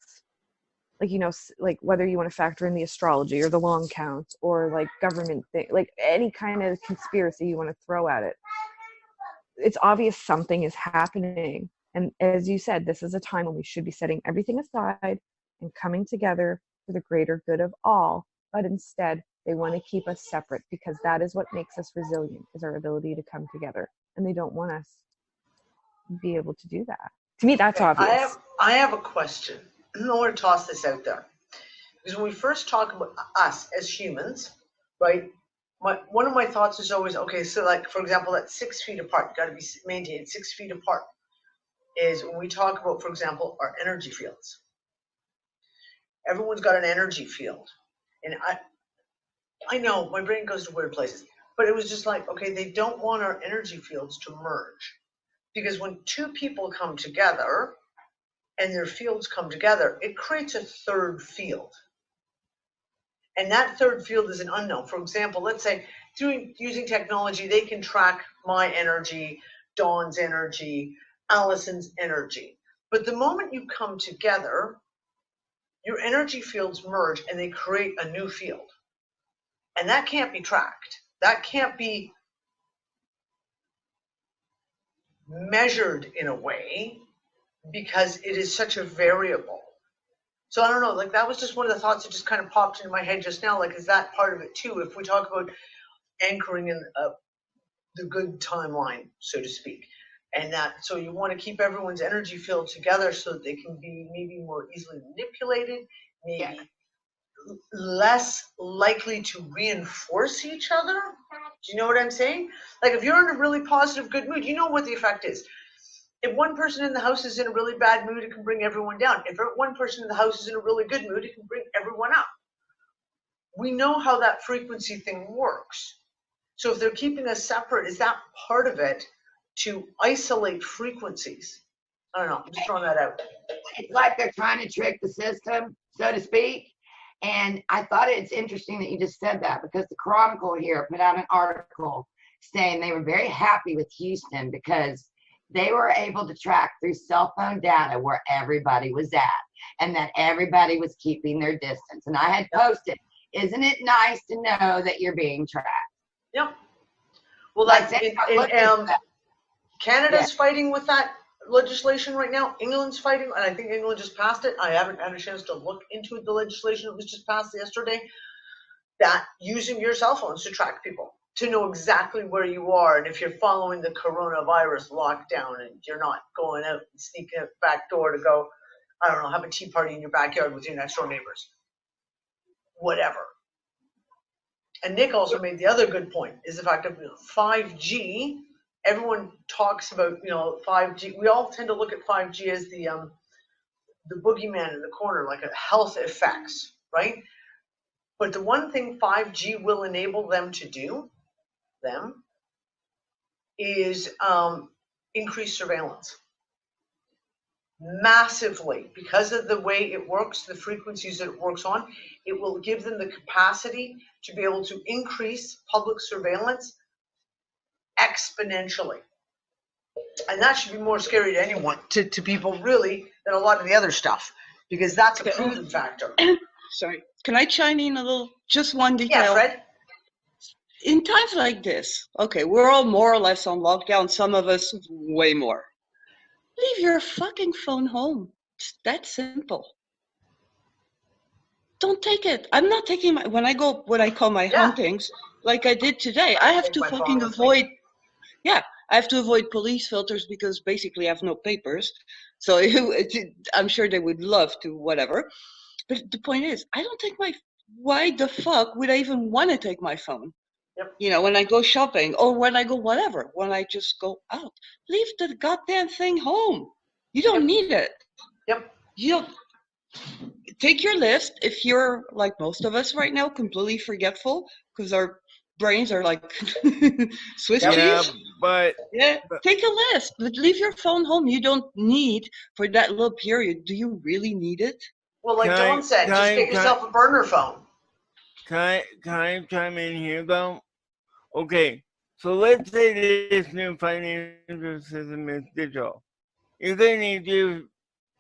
like, you know, like whether you want to factor in the astrology or the long count or like government thing, like any kind of conspiracy you want to throw at it, it's obvious something is happening. And as you said, this is a time when we should be setting everything aside and coming together for the greater good of all. But instead, they want to keep us separate, because that is what makes us resilient, is our ability to come together. And they don't want us to be able to do that. To me, that's obvious. I have a question. I want to toss this out there. Because when we first talk about us as humans, right? One of my thoughts is always, okay, so like, for example, that 6 feet apart, got to be maintained 6 feet apart, is when we talk about, for example, our energy fields. Everyone's got an energy field. And I know my brain goes to weird places, but it was just like, okay, they don't want our energy fields to merge. Because when two people come together, and their fields come together, it creates a third field. And that third field is an unknown. For example, let's say using technology, they can track my energy, Dawn's energy, Allison's energy. But the moment you come together, your energy fields merge and they create a new field. And that can't be tracked. That can't be measured in a way because it is such a variable. So I don't know, like that was just one of the thoughts that just kind of popped into my head just now. Like, is that part of it too? If we talk about anchoring in the good timeline, so to speak, and that, so you want to keep everyone's energy field together so that they can be maybe more easily manipulated, maybe less likely to reinforce each other. Do you know what I'm saying? Like if you're in a really positive, good mood, you know what the effect is. If one person in the house is in a really bad mood, it can bring everyone down. If one person in the house is in a really good mood, it can bring everyone up. We know how that frequency thing works. So if they're keeping us separate, is that part of it to isolate frequencies? I don't know, I'm just throwing that out. It's like they're trying to trick the system, so to speak. And I thought it's interesting that you just said that, because the Chronicle here put out an article saying they were very happy with Houston because they were able to track through cell phone data where everybody was at and that everybody was keeping their distance. And I had posted, isn't it nice to know that you're being tracked? Yep. Well, that's Canada's fighting with that legislation right now. England's fighting, and I think England just passed it. I haven't had a chance to look into the legislation that was just passed yesterday. That using your cell phones to track people, to know exactly where you are, and if you're following the coronavirus lockdown and you're not going out and sneaking out the back door to go, I don't know, have a tea party in your backyard with your next door neighbors. Whatever. And Nick also made the other good point, is the fact of 5G. Everyone talks about, 5G. We all tend to look at 5G as the boogeyman in the corner, like a health effects, right? But the one thing 5G will enable them to do, is increase surveillance. Massively, because of the way it works, the frequencies that it works on, it will give them the capacity to be able to increase public surveillance exponentially. And that should be more scary to anyone, to people really, than a lot of the other stuff, because that's a proven factor. Sorry, can I chime in a little? Just one detail. Yeah, Fred? In times like this, okay, we're all more or less on lockdown, some of us way more. Leave your fucking phone home. It's that simple. Don't take it. I'm not taking when I go what I call my huntings, like I did today, I have to fucking avoid, I have to avoid police filters because basically I have no papers. So I'm sure they would love to whatever. But the point is, I don't take why the fuck would I even want to take my phone? Yep. When I go shopping or when I go whatever, when I just go out, leave the goddamn thing home. You don't need it. Yep. You don't take your list. If you're like most of us right now, completely forgetful because our brains are like Swiss cheese. But take a list, but leave your phone home. You don't need for that little period. Do you really need it? Well, like Dawn said, just get yourself a burner phone. Can I chime in here though? Okay, so let's say this new financial system is digital. If they need you,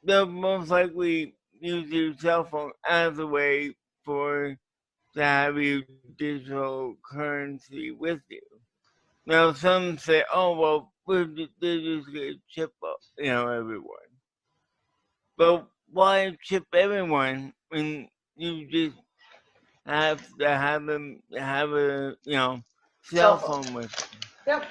they'll most likely use your cell phone as a way to have your digital currency with you. Now some say, oh well, they just get chip up, everyone. But why chip everyone when you just have to have a cell phone with them?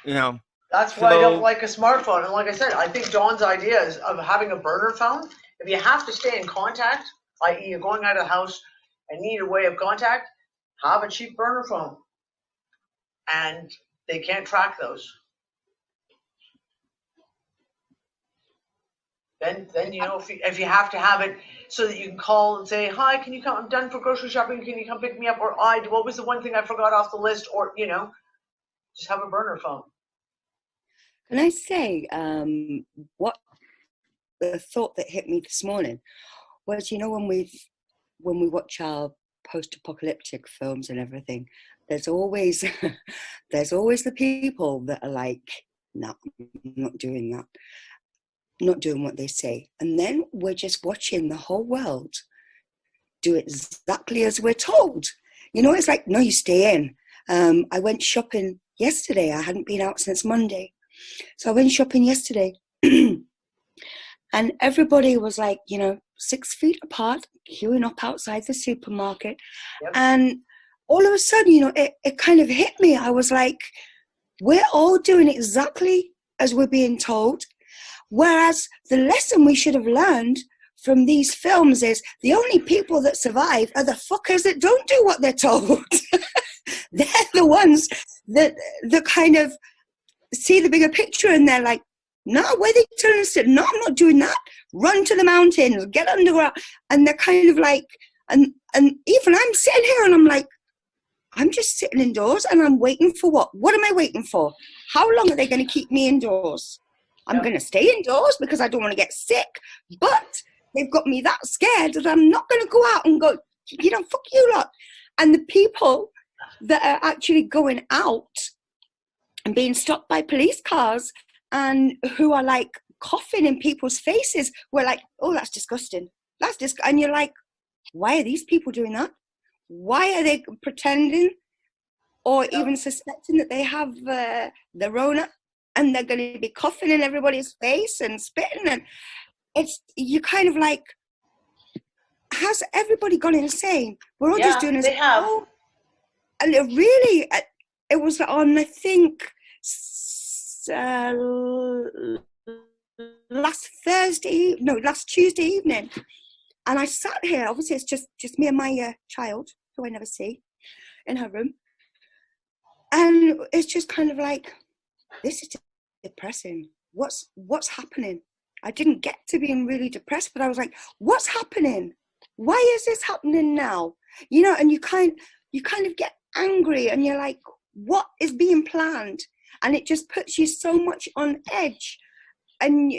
Yep. That's why I don't like a smartphone. And like I said, I think Dawn's idea is of having a burner phone. If you have to stay in contact, i.e. you're going out of the house and need a way of contact, have a cheap burner phone. And they can't track those. Then if you have to have it so that you can call and say, hi, can you come? I'm done for grocery shopping. Can you come pick me up? Or what was the one thing I forgot off the list? Or just have a burner phone. Can I say what the thought that hit me this morning was, you know, when we watch our post-apocalyptic films and everything, there's always the people that are like, no, I'm not doing that, not doing what they say. And then we're just watching the whole world do exactly as we're told. You know, it's like, no, you stay in. I went shopping yesterday. I hadn't been out since Monday. So I went shopping yesterday and everybody was like, you know, 6 feet apart, queuing up outside the supermarket. Yep. And all of a sudden, you know, it kind of hit me. I was like, we're all doing exactly as we're being told. Whereas the lesson we should have learned from these films is the only people that survive are the fuckers that don't do what they're told. They're the ones that kind of see the bigger picture and they're like, no, where are they telling us to? No, I'm not doing that. Run to the mountains, get underground. And they're kind of like, and even I'm sitting here and I'm like, I'm just sitting indoors and I'm waiting for what? What am I waiting for? How long are they going to keep me indoors? I'm going to stay indoors because I don't want to get sick. But they've got me that scared that I'm not going to go out and go, you know, fuck you lot. And the people that are actually going out and being stopped by police cars and who are like coughing in people's faces, we're like, oh, that's disgusting. That's disgusting. And you're like, why are these people doing that? Why are they pretending or even suspecting that they have the Rona and they're going to be coughing in everybody's face and spitting? And it's, you kind of like, has everybody gone insane? We're all just doing this. They have. Oh, and it really, it was on, I think, last Tuesday evening. And I sat here, obviously it's just me and my child, who I never see, in her room. And it's just kind of like, this is depressing. What's happening? I didn't get to being really depressed, but I was like, what's happening? Why is this happening now? You know, and you kind of get angry and you're like, what is being planned? And it just puts you so much on edge. And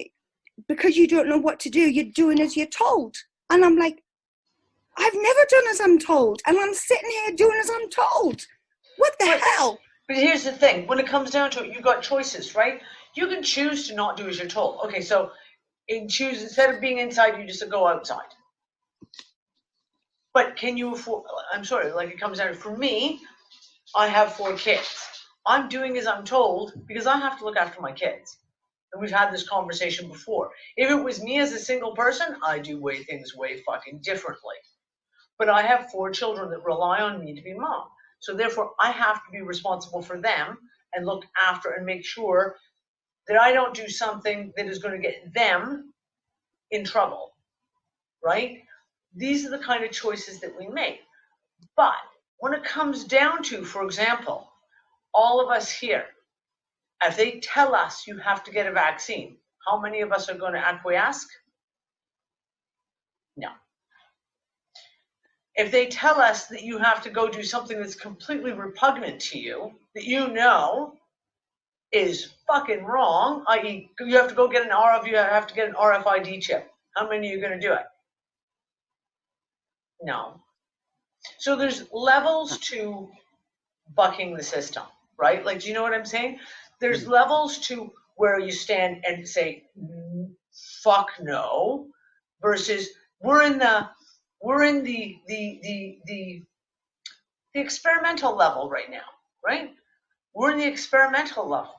because you don't know what to do, you're doing as you're told. And I'm like, I've never done as I'm told. And I'm sitting here doing as I'm told. What the hell? But here's the thing. When it comes down to it, you've got choices, right? You can choose to not do as you're told. Okay, so instead of being inside, you just go outside. But can you afford, I'm sorry, like it comes down to, for me, I have 4 kids. I'm doing as I'm told because I have to look after my kids. And we've had this conversation before. If it was me as a single person, I do things way fucking differently. But I have 4 children that rely on me to be mom. So therefore, I have to be responsible for them and look after and make sure that I don't do something that is going to get them in trouble, right? These are the kind of choices that we make. But when it comes down to, for example, all of us here, if they tell us you have to get a vaccine, how many of us are going to acquiesce? No. If they tell us that you have to go do something that's completely repugnant to you, that you know is fucking wrong, i.e. you have to go get you have to get an RFID chip, how many are you going to do it? No. So there's levels to bucking the system, right? Like, do you know what I'm saying? There's levels to where you stand and say, fuck no, versus we're in the experimental level right now, right? We're in the experimental level.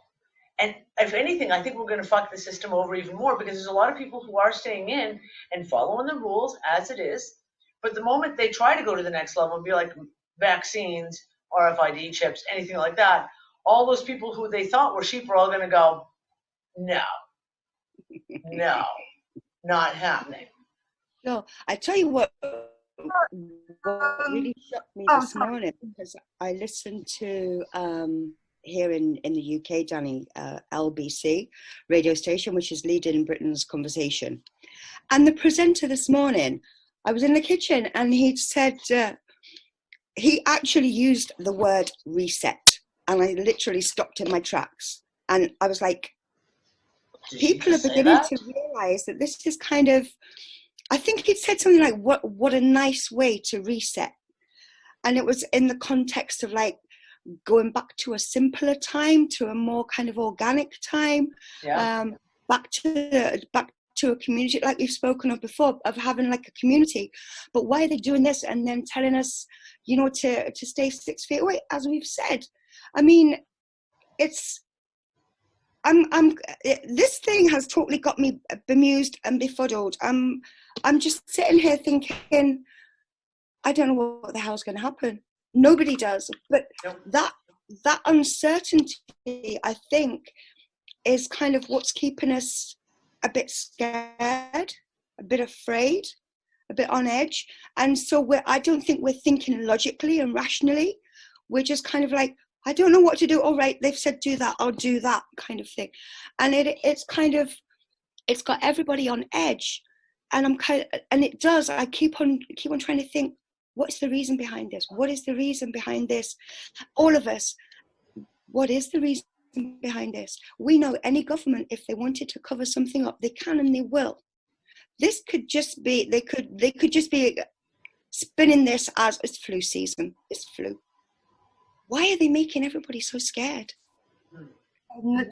And if anything, I think we're going to fuck the system over even more because there's a lot of people who are staying in and following the rules as it is. But the moment they try to go to the next level and be like vaccines, RFID chips, anything like that, all those people who they thought were sheep are all going to go, no, not happening. No, I tell you what really shocked me this morning, because I listened to here in the UK, Danny, LBC radio station, which is leading in Britain's conversation. And the presenter this morning, I was in the kitchen and he'd said, he actually used the word reset. And I literally stopped in my tracks. And I was like, people are beginning to realize that this is kind of, I think it said something like, what a nice way to reset. And it was in the context of like going back to a simpler time, to a more kind of organic time, back to a community like we've spoken of before, of having like a community. But why are they doing this and then telling us, you know, to stay 6 feet away, as we've said? I mean, this thing has totally got me bemused and befuddled. I'm just sitting here thinking, I don't know what the hell's going to happen. Nobody does. But that uncertainty, I think, is kind of what's keeping us a bit scared, a bit afraid, a bit on edge. And so I don't think we're thinking logically and rationally. We're just kind of like, I don't know what to do. All right, they've said do that, I'll do that kind of thing. And it's got everybody on edge. And it does. I keep on trying to think, what's the reason behind this? What is the reason behind this? All of us, what is the reason behind this? We know any government, if they wanted to cover something up, they can and they will. This could just be, they could just be spinning this as it's flu season. It's flu. Why are they making everybody so scared?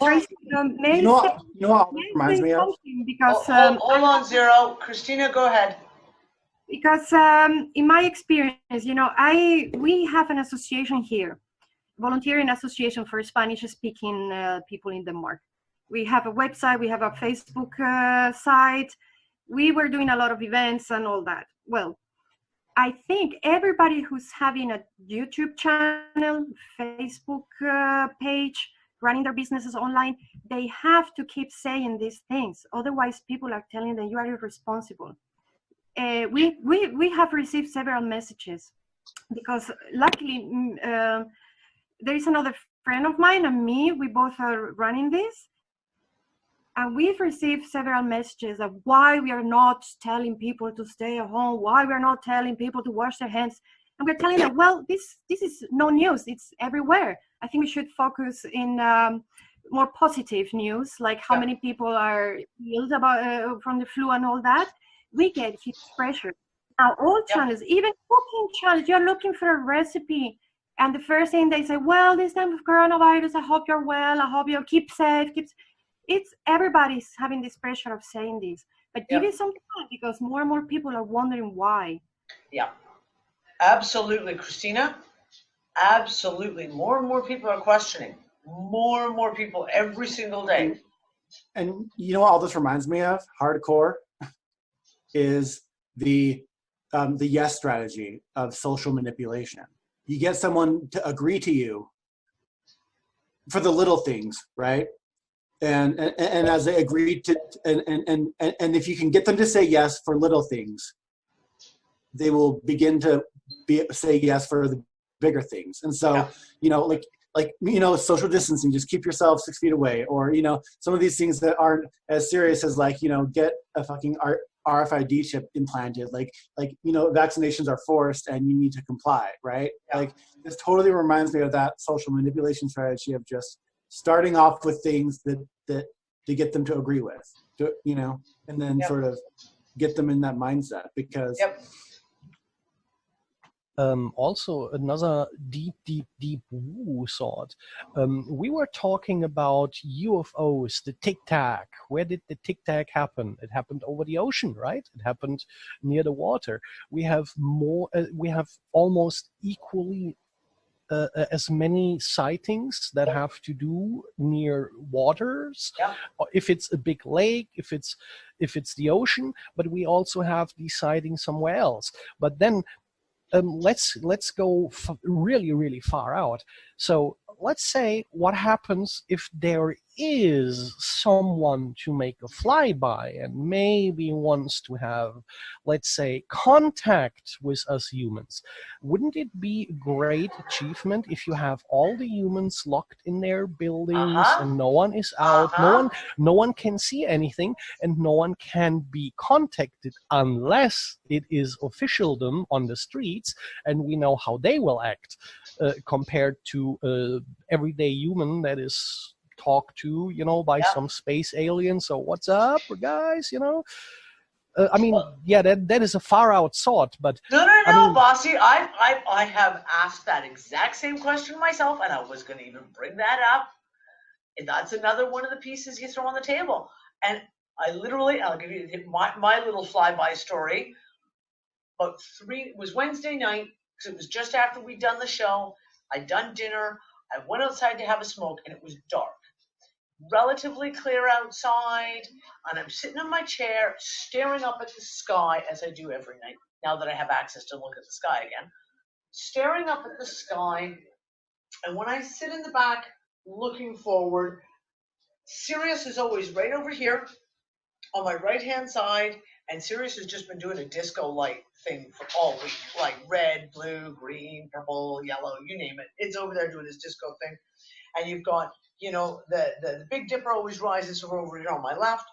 Tracy, you know what reminds me of? Because hold on, Zero. Christina, go ahead. Because in my experience, you know, we have an association here, volunteering association for Spanish-speaking people in Denmark. We have a website, we have a Facebook site. We were doing a lot of events and all that. Well, I think everybody who's having a YouTube channel, Facebook page, running their businesses online, they have to keep saying these things. Otherwise, people are telling them you are irresponsible. We have received several messages because luckily there is another friend of mine and me, we both are running this, and we've received several messages of why we are not telling people to stay at home, why we're not telling people to wash their hands. And we're telling them, well, this is no news, it's everywhere. I think we should focus in more positive news, like how many people are ill from the flu and all that. We get huge pressure. Now all channels, even cooking channels, you're looking for a recipe, and the first thing they say, well, this time of coronavirus, I hope you're well, I hope you keep safe. It's everybody's having this pressure of saying this, but give it some time because more and more people are wondering why. Yeah, absolutely, Christina. Absolutely, more and more people are questioning. More and more people every single day. And you know what all this reminds me of? Hardcore is the yes strategy of social manipulation. You get someone to agree to you for the little things, right? And as they agree to, and if you can get them to say yes for little things, they will begin to say yes for the bigger things. And so, you know, like you know, social distancing, just keep yourself 6 feet away, or you know, some of these things that aren't as serious as like, you know, get a fucking RFID chip implanted, like you know, vaccinations are forced and you need to comply, right? Like this totally reminds me of that social manipulation strategy of just starting off with things that to get them to agree with, you know, and then sort of get them in that mindset because. Also, another deep woo thought. We were talking about UFOs, the Tic Tac. Where did the Tic Tac happen? It happened over the ocean, right? It happened near the water. We have we have almost equally as many sightings that have to do near waters. If it's a big lake, if it's the ocean, but we also have these sightings somewhere else. But then. Let's go really far out. So let's say what happens if there is someone to make a flyby and maybe wants to have, let's say, contact with us humans. Wouldn't it be a great achievement if you have all the humans locked in their buildings and no one is out, no one can see anything, and no one can be contacted unless it is officialdom on the streets, and we know how they will act compared to everyday human that is talked to, by some space alien. So what's up, guys? I mean, yeah, that is a far out thought, but No, Bossy. I have asked that exact same question myself, and I was going to even bring that up. And that's another one of the pieces you throw on the table. And I'll give you my little flyby story. It was Wednesday night, because it was just after we'd done the show. I'd done dinner. I went outside to have a smoke, and it was dark. Relatively clear outside, and I'm sitting in my chair staring up at the sky, as I do every night now that I have access to look at the sky again. Staring up at the sky, and when I sit in the back looking forward, Sirius is always right over here on my right hand side, and Sirius has just been doing a disco light thing for all week, like red, blue, green, purple, yellow, you name it. It's over there doing his disco thing. And you've got, the Big Dipper always rises over here on my left.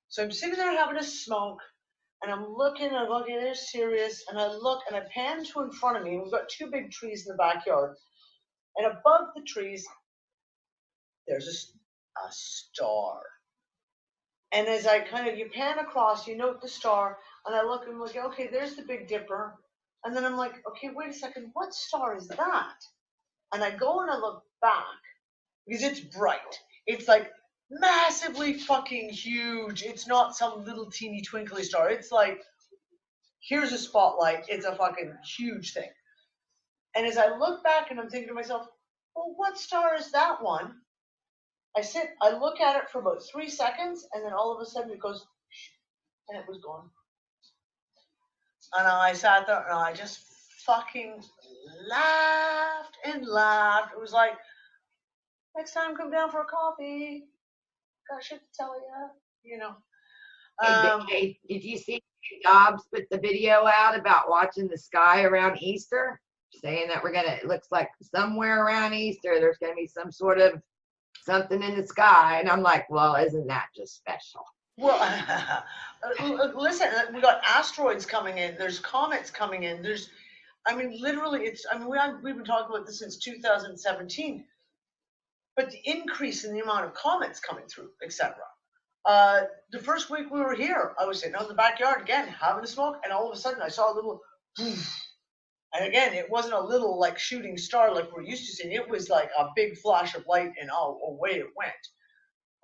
So I'm sitting there having a smoke, and I'm looking, and I'm looking, there's Sirius, and I look, and I pan to in front of me, and we've got two big trees in the backyard. And above the trees, there's a star. And as you pan across, you note the star, and I look, and I'm like, okay, there's the Big Dipper. And then I'm like, okay, wait a second, what star is that? And I go and I look back, because it's bright. It's like massively fucking huge. It's not some little teeny twinkly star. It's like, here's a spotlight. It's a fucking huge thing. And as I look back and I'm thinking to myself, well, what star is that one? I look at it for about 3 seconds, and then all of a sudden it goes, and it was gone. And I sat there and I just fucking laughed and laughed. It was like, next time come down for a coffee. Got shit to tell you, Hey, did you see Dobbs put the video out about watching the sky around Easter? Saying that it looks like somewhere around Easter, there's going to be some sort of something in the sky. And I'm like, well, isn't that just special? Well, listen, we got asteroids coming in. There's comets coming in. Literally, we've been talking about this since 2017. But the increase in the amount of comets coming through, etc. The first week we were here, I was sitting out in the backyard again, having a smoke, and all of a sudden I saw a little, and again, it wasn't a little like shooting star like we're used to seeing. It was like a big flash of light, and away it went.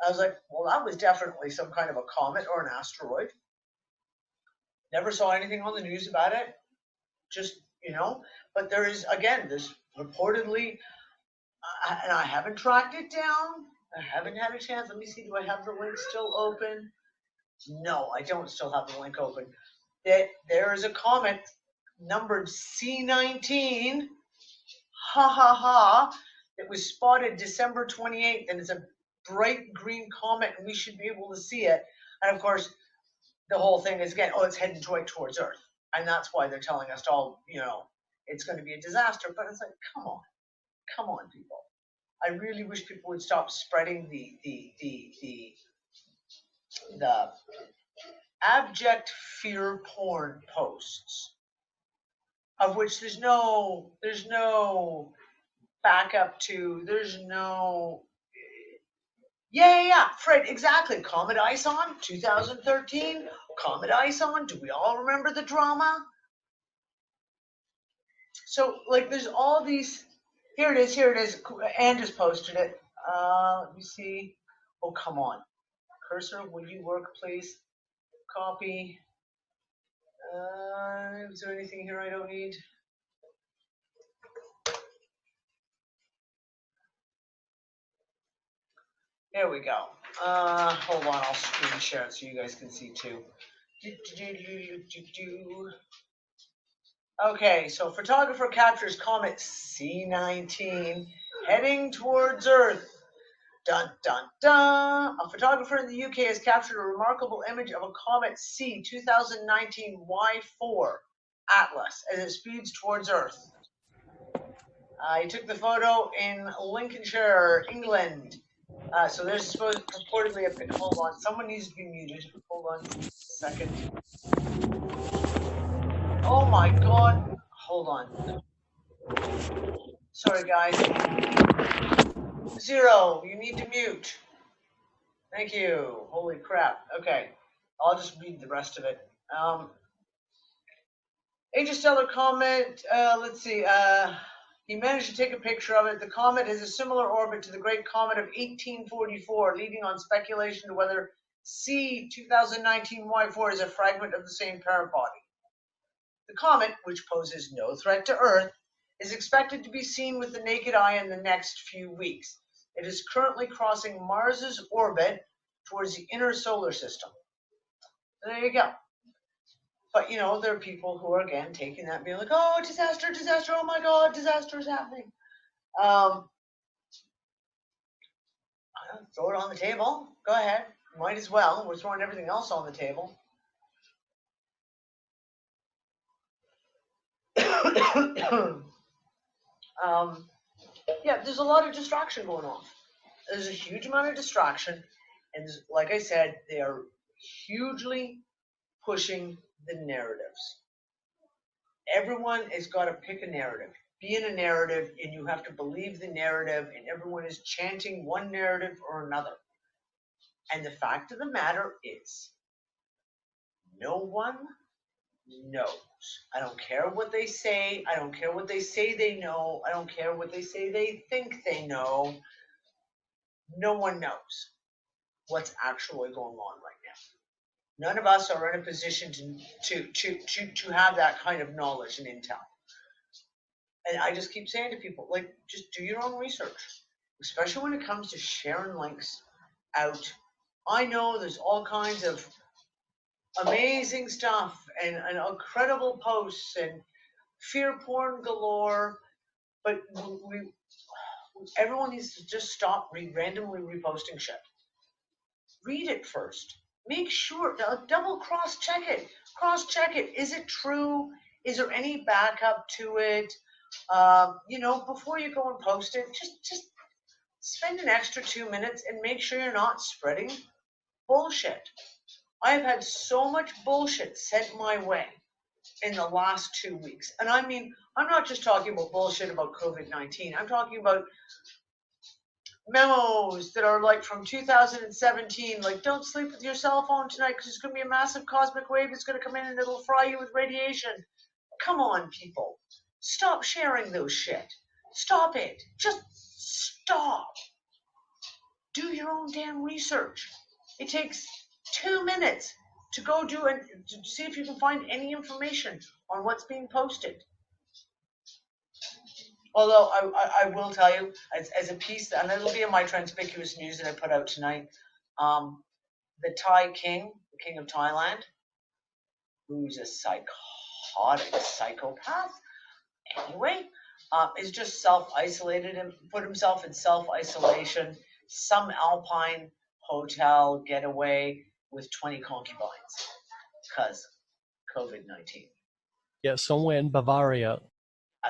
I was like, well, that was definitely some kind of a comet or an asteroid. Never saw anything on the news about it. Just, but there's reportedly, and I haven't tracked it down. I haven't had a chance. Let me see, do I have the link still open? No, I don't still have the link open. There is a comet numbered C19, that was spotted December 28th, and it's a bright green comet, and we should be able to see it. And of course, the whole thing is, again, it's heading towards Earth. And that's why they're telling us all, it's going to be a disaster. But it's like, come on, people. I really wish people would stop spreading the abject fear porn posts, of which there's no backup to. There's no. Yeah, Fred, exactly. Comet Ison, 2013. Comet Ison. Do we all remember the drama? So, there's all these. Here it is. Ann just posted it. Let me see. Oh, come on. Cursor, would you work, please? Copy. Is there anything here I don't need? There we go. Hold on, I'll screen share it so you guys can see too. Okay, so photographer captures comet C19 heading towards Earth. Dun, dun, dun. A photographer in the UK has captured a remarkable image of a comet C 2019 Y4 Atlas as it speeds towards Earth. He took the photo in Lincolnshire, England. So there's reportedly a hold on. Someone needs to be muted. Hold on a second. Oh my God. Hold on. Sorry, guys. Zero, you need to mute. Thank you. Holy crap. Okay, I'll just read the rest of it. Interstellar comet, let's see. He managed to take a picture of it. The comet has a similar orbit to the Great Comet of 1844, leading on speculation to whether C 2019 Y4 is a fragment of the same parent body. The comet, which poses no threat to Earth, is expected to be seen with the naked eye in the next few weeks. It is currently crossing Mars's orbit towards the inner solar system. There you go. But, you know, there are people who are, again, taking that and being like, oh, disaster, disaster, oh my God, disaster is happening. Throw it on the table. Go ahead. Might as well. We're throwing everything else on the table. Yeah, there's a lot of distraction going on. There's a huge amount of distraction. And like I said, they are hugely pushing the narratives. Everyone has got to pick a narrative. Be in a narrative, and you have to believe the narrative, and everyone is chanting one narrative or another. And the fact of the matter is, no one knows. I don't care what they say. I don't care what they say they know. I don't care what they say they think they know. No one knows what's actually going on right now. None of us are in a position to have that kind of knowledge and intel. And I just keep saying to people, like, just do your own research, especially when it comes to sharing links out. I know there's all kinds of amazing stuff and incredible posts and fear porn galore, but everyone needs to just stop randomly reposting shit. Read it first. Make sure, double cross-check it. Cross-check it. Is it true? Is there any backup to it? You know, before you go and post it, just spend an extra 2 minutes and make sure you're not spreading bullshit. I've had so much bullshit sent my way in the last 2 weeks. And I mean, I'm not just talking about bullshit about COVID-19. I'm talking about memos that are like from 2017, like, don't sleep with your cell phone tonight because there's going to be a massive cosmic wave that's going to come in and it'll fry you with radiation. Come on, people. Stop sharing those shit. Stop it. Just stop. Do your own damn research. It takes 2 minutes to go do and to see if you can find any information on what's being posted. Although I will tell you, as a piece, and it'll be in my Transpicuous News that I put out tonight, the Thai king, the king of Thailand, who's a psychotic psychopath, anyway, is just self-isolated and put himself in self-isolation, some alpine hotel getaway with 20 concubines because COVID-19. Yeah, somewhere in Bavaria.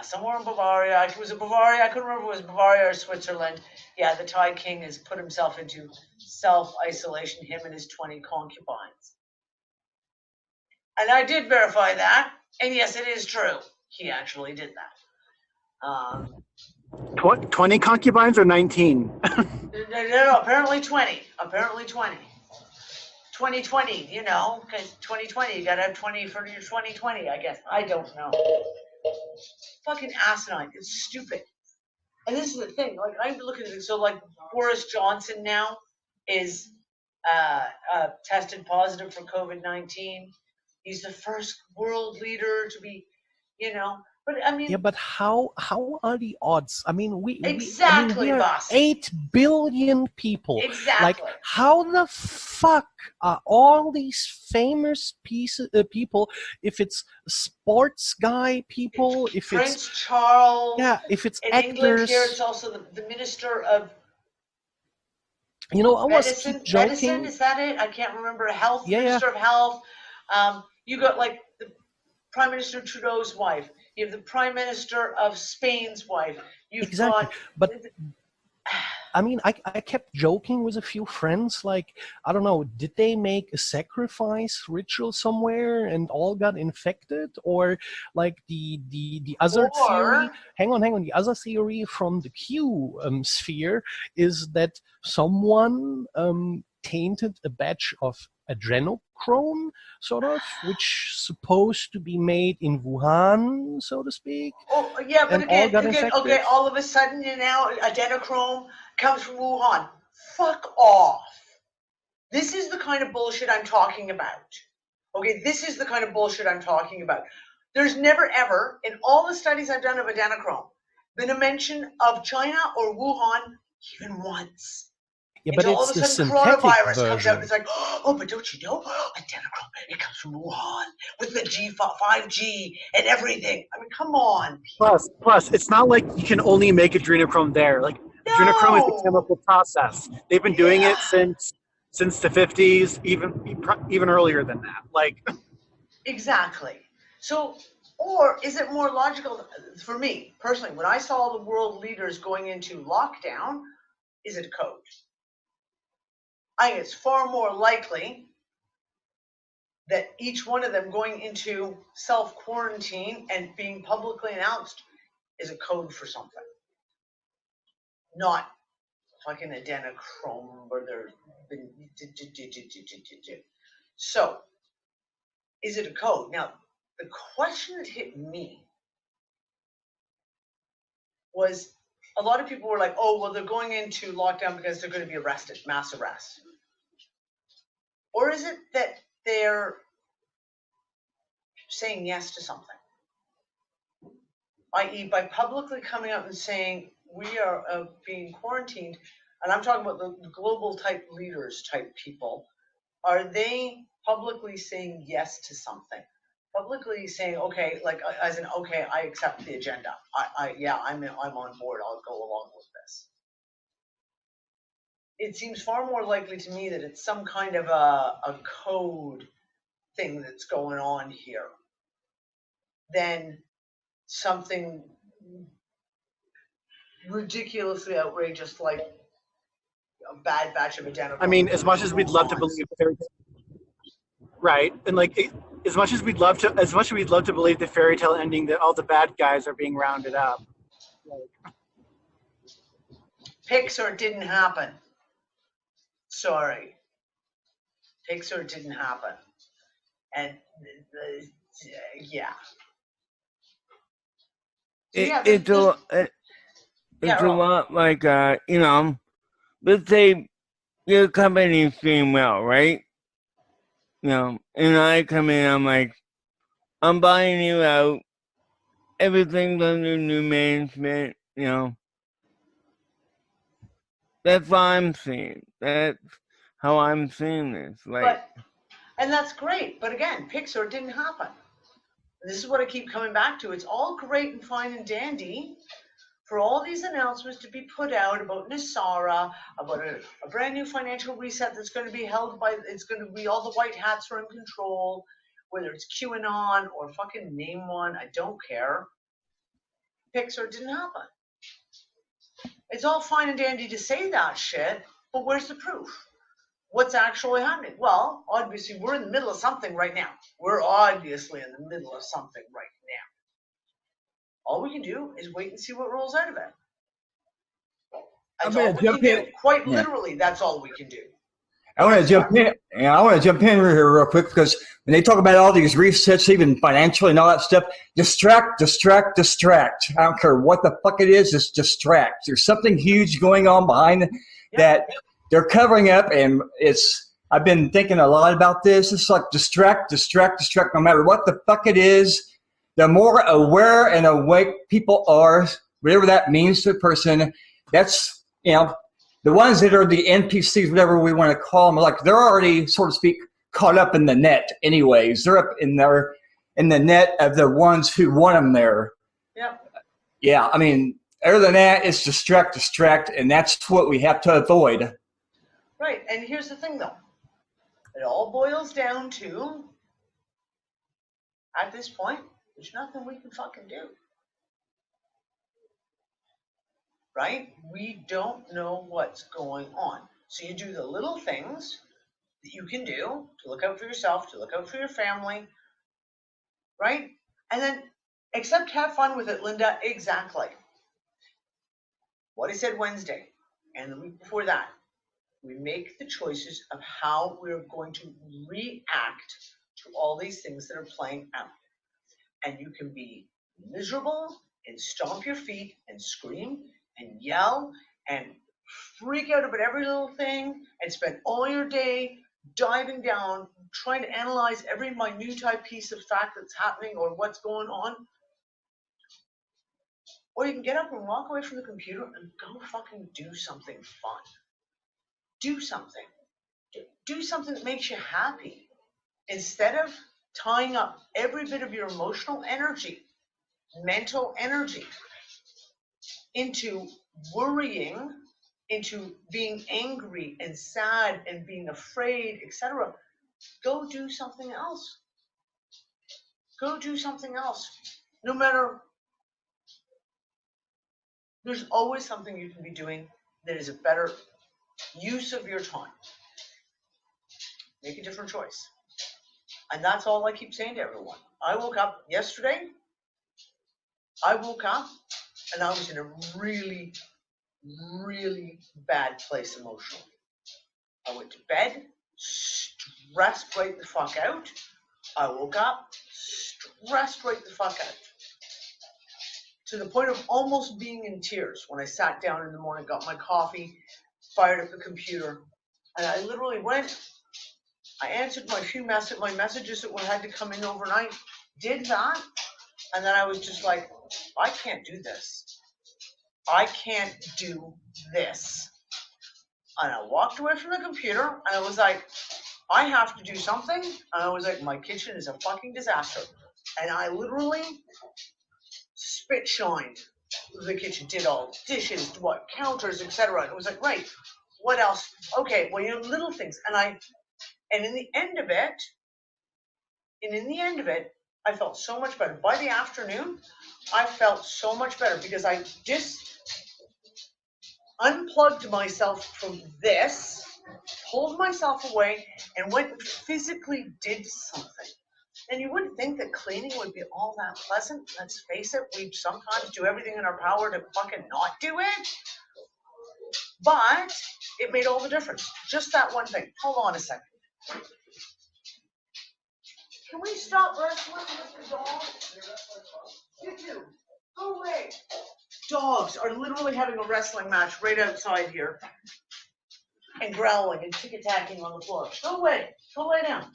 Somewhere in Bavaria. It was a Bavaria. I couldn't remember if it was Bavaria or Switzerland. Yeah, the Thai king has put himself into self-isolation, him and his 20 concubines. And I did verify that. And yes, it is true. He actually did that. 20 concubines or 19? No, apparently 20. Apparently 20. 2020, you know, because 2020, you got to have 20 for your 2020, I guess. I don't know. Fucking asinine. It's stupid. And this is the thing. Like, I'm looking at it. So, like, Boris Johnson now is tested positive for COVID-19. He's the first world leader to be, you know. But I mean, yeah, but how are the odds? I mean, we exactly, we are boss. 8 billion people. Exactly. Like, how the fuck are all these famous people? If it's sports guy people, if Prince it's Charles. yeah, if it's in actors. England here, it's also the minister of. You know, I was medicine, keep joking. medicine, is that it? I can't remember. Health, Yeah, Minister of Health. You got like the Prime Minister Trudeau's wife. You have the Prime Minister of Spain's wife. You've exactly. got. But I mean, I kept joking with a few friends, like, I don't know, did they make a sacrifice ritual somewhere and all got infected? Or like the other theory, Or hang on, the other theory from the Q sphere is that someone tainted a batch of adrenochrome, sort of, which supposed to be made in Wuhan, so to speak, oh yeah, but and all got again, infected. okay, all of a sudden now adrenochrome comes from Wuhan. Fuck off. This is the kind of bullshit I'm talking about. Okay, this is the kind of bullshit I'm talking about. There's never ever, in all the studies I've done of adrenochrome, been a mention of China or Wuhan even once. Yeah, but Until all it's of a the sudden synthetic coronavirus comes out and version. it's like, oh, but don't you know? Adrenochrome, it comes from Wuhan with the 5G and everything. I mean, come on. Plus, it's not like you can only make adrenochrome there. Like adrenochrome is a No. chemical process. They've been doing it since the 50s, even earlier than that. Like Exactly. So, or is it more logical for me personally, when I saw the world leaders going into lockdown, is it code? I think it's far more likely that each one of them going into self-quarantine and being publicly announced is a code for something. Not fucking adrenochrome where there's been. So, is it a code? Now, the question that hit me was a lot of people were like, oh, well, they're going into lockdown because they're going to be arrested, mass arrest. Or is it that they're saying yes to something? I.e., by publicly coming out and saying, we are being quarantined, and I'm talking about the global type leaders type people, are they publicly saying yes to something? Publicly saying, okay, like as in, okay, I accept the agenda. I'm on board. I'll go along with this. It seems far more likely to me that it's some kind of a code thing that's going on here than something ridiculously outrageous like a bad batch of adrenochrome. I mean, as much as we'd love to believe right, and like as much as we'd love to believe the fairy tale ending that all the bad guys are being rounded up. Like, Pixar didn't happen. Sorry. Pixar didn't happen. And yeah. So yeah, It's a lot like let's say your company's doing well, right? And I come in, I'm like, I'm buying you out. Everything's under new management. That's what I'm seeing. That's how I'm seeing this. And that's great. But again, Pixar didn't happen. This is what I keep coming back to. It's all great and fine and dandy for all these announcements to be put out about Nisara, about a brand new financial reset that's going to be held by, it's going to be all the white hats are in control, whether it's QAnon or fucking name one, I don't care. Pixar didn't happen. It's all fine and dandy to say that shit, but where's the proof? What's actually happening? Well, obviously, we're in the middle of something right now. We're obviously in the middle of something right now. All we can do is wait and see what rolls out of it. That's all we can do. Quite literally, that's all we can do. I want to jump in. Yeah, I want to jump in here real quick because when they talk about all these resets, even financially and all that stuff, distract. I don't care what the fuck it is, just distract. There's something huge going on behind that they're covering up, and I've been thinking a lot about this. It's like distract, no matter what the fuck it is. The more aware and awake people are, whatever that means to a person, that's, the ones that are the NPCs, whatever we want to call them, like they're already, so to speak, caught up in the net anyways. They're up in the net of the ones who want them there. Yep. Yeah, I mean, other than that, it's distract, and that's what we have to avoid. Right, and here's the thing though. It all boils down to, at this point, there's nothing we can fucking do. right? We don't know what's going on. So you do the little things that you can do to look out for yourself, to look out for your family, right? And then, except have fun with it, Linda, exactly. What I said Wednesday and the week before that, we make the choices of how we're going to react to all these things that are playing out. And you can be miserable and stomp your feet and scream and yell and freak out about every little thing and spend all your day diving down, trying to analyze every minute piece of fact that's happening or what's going on. Or you can get up and walk away from the computer and go fucking do something fun. Do something. Do something that makes you happy. Instead of tying up every bit of your emotional energy, mental energy, into worrying, into being angry and sad and being afraid, etc., go do something else. Go do something else. No matter, there's always something you can be doing that is a better use of your time. Make a different choice. And that's all I keep saying to everyone. I woke up yesterday, and I was in a really, really bad place emotionally. I went to bed, stressed right the fuck out. I woke up, stressed right the fuck out. To the point of almost being in tears when I sat down in the morning, got my coffee, fired up the computer, and I literally went, I answered my messages that had to come in overnight, did that, and then I was just like, I can't do this. I can't do this. And I walked away from the computer, and I was like, I have to do something. And I was like, my kitchen is a fucking disaster. And I literally spit shined the kitchen, did all the dishes, what counters, etc. And it was like, right, what else? Okay, well, little things. And in the end of it, I felt so much better. By the afternoon, I felt so much better because I just unplugged myself from this, pulled myself away, and went and physically did something. And you wouldn't think that cleaning would be all that pleasant. Let's face it, we sometimes do everything in our power to fucking not do it. But it made all the difference. Just that one thing. Hold on a second. Can we stop wrestling with the dogs? You two, go away. Dogs are literally having a wrestling match right outside here and growling and tick-attacking on the floor. Go away. Go lay down.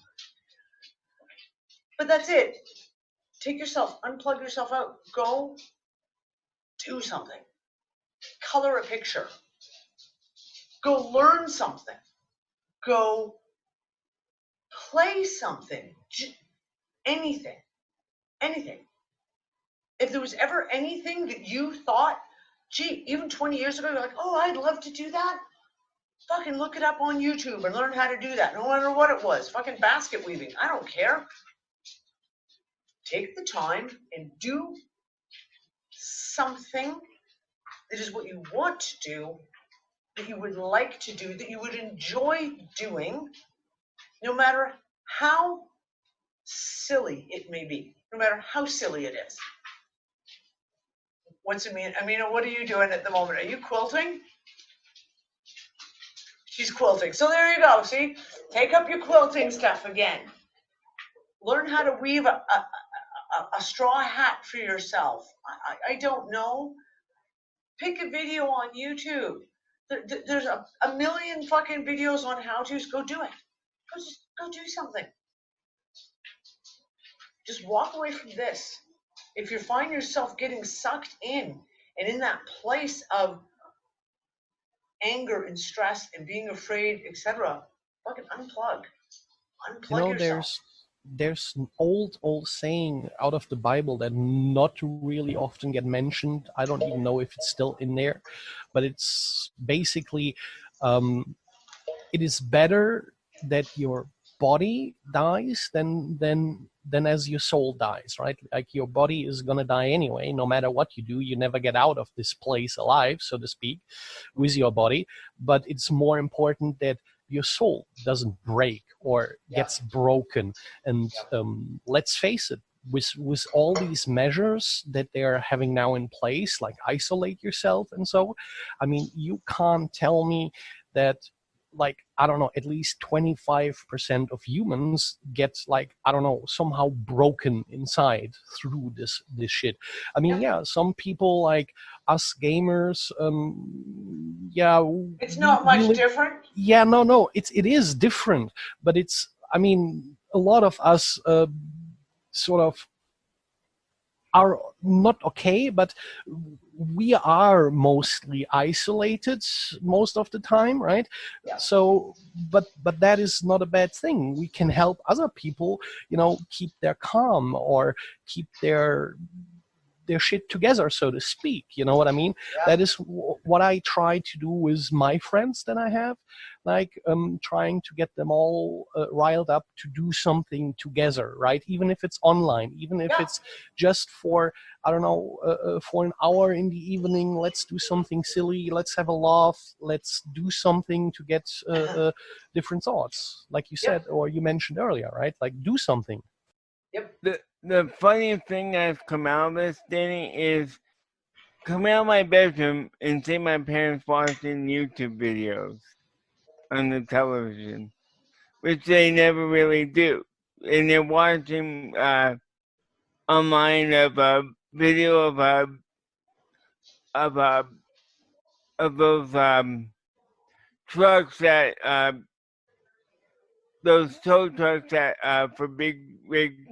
But that's it. Take yourself, unplug yourself out. Go do something. Color a picture. Go learn something. Go play something. Anything. Anything. If there was ever anything that you thought, gee, even 20 years ago, you're like, oh, I'd love to do that. Fucking look it up on YouTube and learn how to do that. No matter what it was. Fucking basket weaving. I don't care. Take the time and do something that is what you want to do, that you would like to do, that you would enjoy doing, no matter how silly it may be, no matter how silly it is. What's it mean? Amina, what are you doing at the moment? Are you quilting? She's quilting. So there you go, see? Take up your quilting stuff again. Learn how to weave a straw hat for yourself. I don't know. Pick a video on YouTube. There's a million fucking videos on how-tos. Go do it. Go do something. Just walk away from this. If you find yourself getting sucked in and in that place of anger and stress and being afraid, etc., fucking unplug. Unplug yourself. There's an old saying out of the Bible that not really often get mentioned. I don't even know if it's still in there, but it's basically, it is better that your body dies, then as your soul dies, right? Like your body is gonna die anyway, no matter what you do. You never get out of this place alive, so to speak, with your body. But it's more important that your soul doesn't break or gets broken. And let's face it, with all these measures that they're having now in place, like isolate yourself and so, I mean, you can't tell me that, like, I don't know, at least 25% of humans get, like, I don't know, somehow broken inside through this shit. I mean, yeah, some people like us gamers, It's not much different. Yeah, no, it is different, but it's, I mean, a lot of us sort of are not okay, but we are mostly isolated most of the time, right? Yeah. So, but that is not a bad thing. We can help other people, you know, keep their calm or keep their shit together, so to speak. You know what I mean? Yeah. That is what I try to do with my friends that I have, like trying to get them all riled up to do something together, right? Even if it's online, even if it's just for, I don't know, for an hour in the evening, let's do something silly, let's have a laugh, let's do something to get different thoughts, like you said, or you mentioned earlier, right? Like, do something. The funny thing that's come out of this, Danny, is coming out of my bedroom and see my parents watching YouTube videos on the television, which they never really do. And they're watching online of a video of those trucks that those tow trucks that for big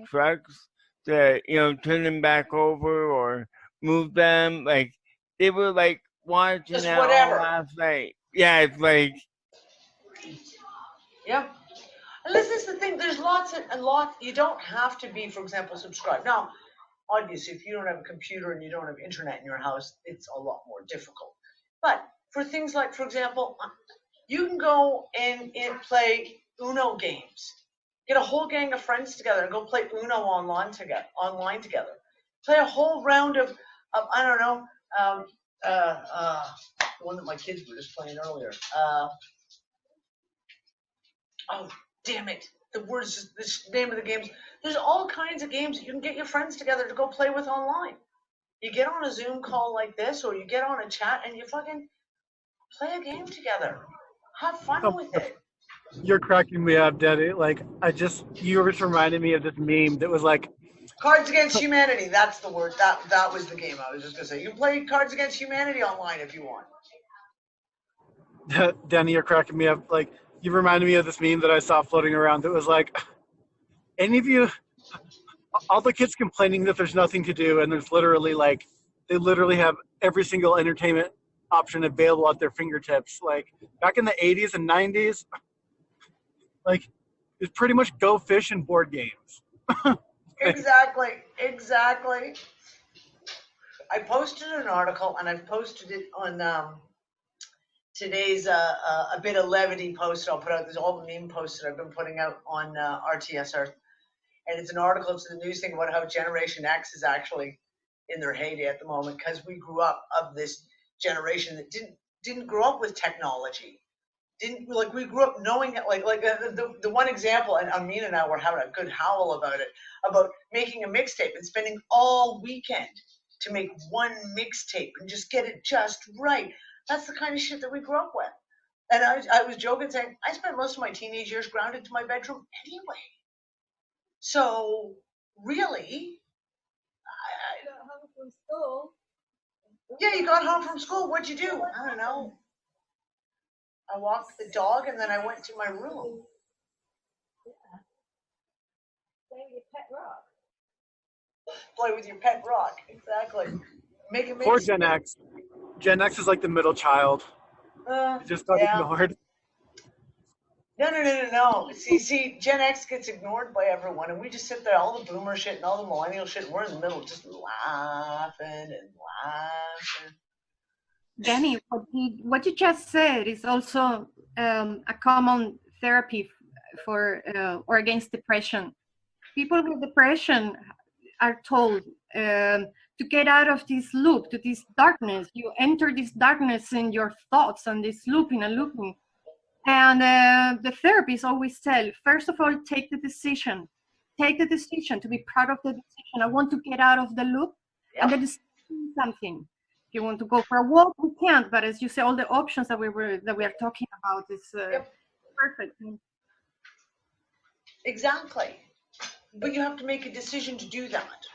trucks to, you know, turn them back over or move them. Like, they were like watching Just that whatever. all last night. Yeah, it's like, Yeah. And this is the thing, there's lots, you don't have to be, for example, subscribed. Now, obviously, if you don't have a computer and you don't have internet in your house, it's a lot more difficult. But for things like, for example, you can go and play Uno games. Get a whole gang of friends together and go play Uno online together. Play a whole round of I don't know, the one that my kids were just playing earlier. Oh, damn it. The name of the games. There's all kinds of games that you can get your friends together to go play with online. You get on a Zoom call like this, or you get on a chat and you fucking play a game together. Have fun with it. You're cracking me up, Daddy. Like, you just reminded me of this meme that was like, Cards Against Humanity. That's the word. That was the game I was just gonna say. You can play Cards Against Humanity online if you want. Danny, you're cracking me up. Like, you reminded me of this meme that I saw floating around that was like, any of you, all the kids complaining that there's nothing to do, and there's literally like, they literally have every single entertainment option available at their fingertips. Like, back in the 80s and 90s, like, it's pretty much go fish and board games. Exactly. I posted an article, and I've posted it on today's a bit of levity post. I'll put out all the meme posts that I've been putting out on RTSR, and it's an article. It's the news thing about how Generation X is actually in their heyday at the moment, because we grew up of this generation that didn't grow up with technology. We grew up knowing it, like the one example, and Amina and I were having a good howl about it, about making a mixtape and spending all weekend to make one mixtape and just get it just right. That's the kind of shit that we grew up with. And I was joking saying, I spent most of my teenage years grounded to my bedroom anyway. So really, I got home from school. Yeah, you got home from school. What'd you do? I don't know. I walked the dog and then I went to my room. Yeah. Play with your pet rock. Play with your pet rock. Exactly. Make a Poor Gen X. Gen X is like the middle child. It just got ignored. No. See, Gen X gets ignored by everyone, and we just sit there, all the boomer shit and all the millennial shit, and we're in the middle just laughing and laughing. Danny, what you just said is also a common therapy or against depression. People with depression are told to get out of this loop, to this darkness. You enter this darkness in your thoughts and this looping and looping. And the therapists always tell, first of all, take the decision. Take the decision to be part of the decision. I want to get out of the loop. And then do something. If you want to go for a walk, we can't. But as you say, all the options that we are talking about is perfect. Exactly. But you have to make a decision to do that,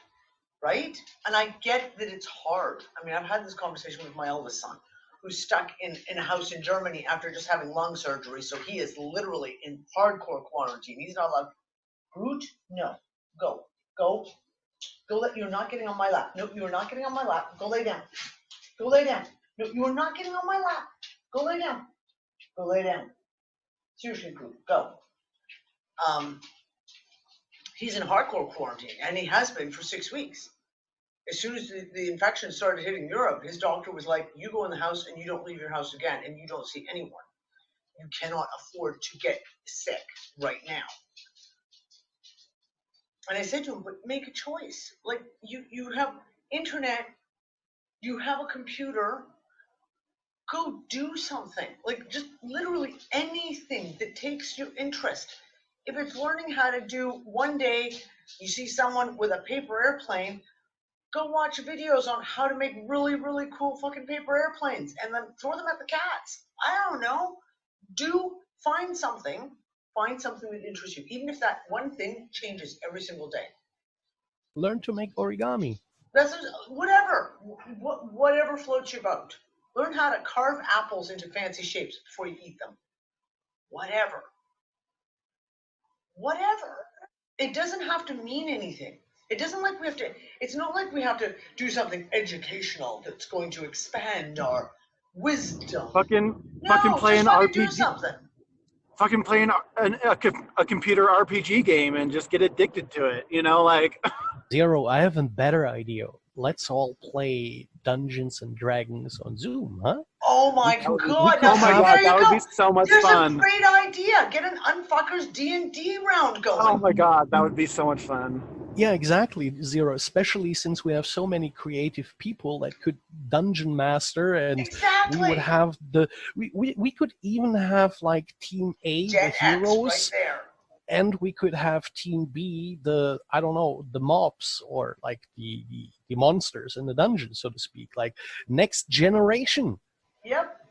right? And I get that it's hard. I mean, I've had this conversation with my eldest son, who's stuck in a house in Germany after just having lung surgery. So he is literally in hardcore quarantine. He's not allowed. Groot, no. Go. You're not getting on my lap. No, you're not getting on my lap. Go lay down. Go lay down. No, you're not getting on my lap. Go lay down. Go lay down. Seriously, Groot, go. He's in hardcore quarantine, and he has been for 6 weeks. As soon as the infection started hitting Europe, his doctor was like, you go in the house and you don't leave your house again, and you don't see anyone. You cannot afford to get sick right now. And I said to him, but make a choice. Like, you have internet, you have a computer, go do something. Like, just literally anything that takes your interest. If it's learning how to do, one day you see someone with a paper airplane, go watch videos on how to make really, really cool fucking paper airplanes and then throw them at the cats. I don't know. Find something that interests you, even if that one thing changes every single day. Learn to make origami. That's whatever floats your boat. Learn how to carve apples into fancy shapes before you eat them. Whatever. It doesn't have to mean anything. It's not like we have to do something educational that's going to expand our wisdom. Fucking play an RPG. Do something. Fucking play a computer RPG game and just get addicted to it. You know, like. Zero, I have a better idea. Let's all play Dungeons and Dragons on Zoom, huh? Oh my God! Oh my God, that would be so much fun. There's a great idea. Get an UnFuckers D&D round going. Oh my God, that would be so much fun. Yeah, exactly, Zero. Especially since we have so many creative people that could dungeon master, and we would have we could even have like Team A, the heroes, right there. And we could have Team B, the mobs, or like the monsters in the dungeon, so to speak, like next generation. Yep.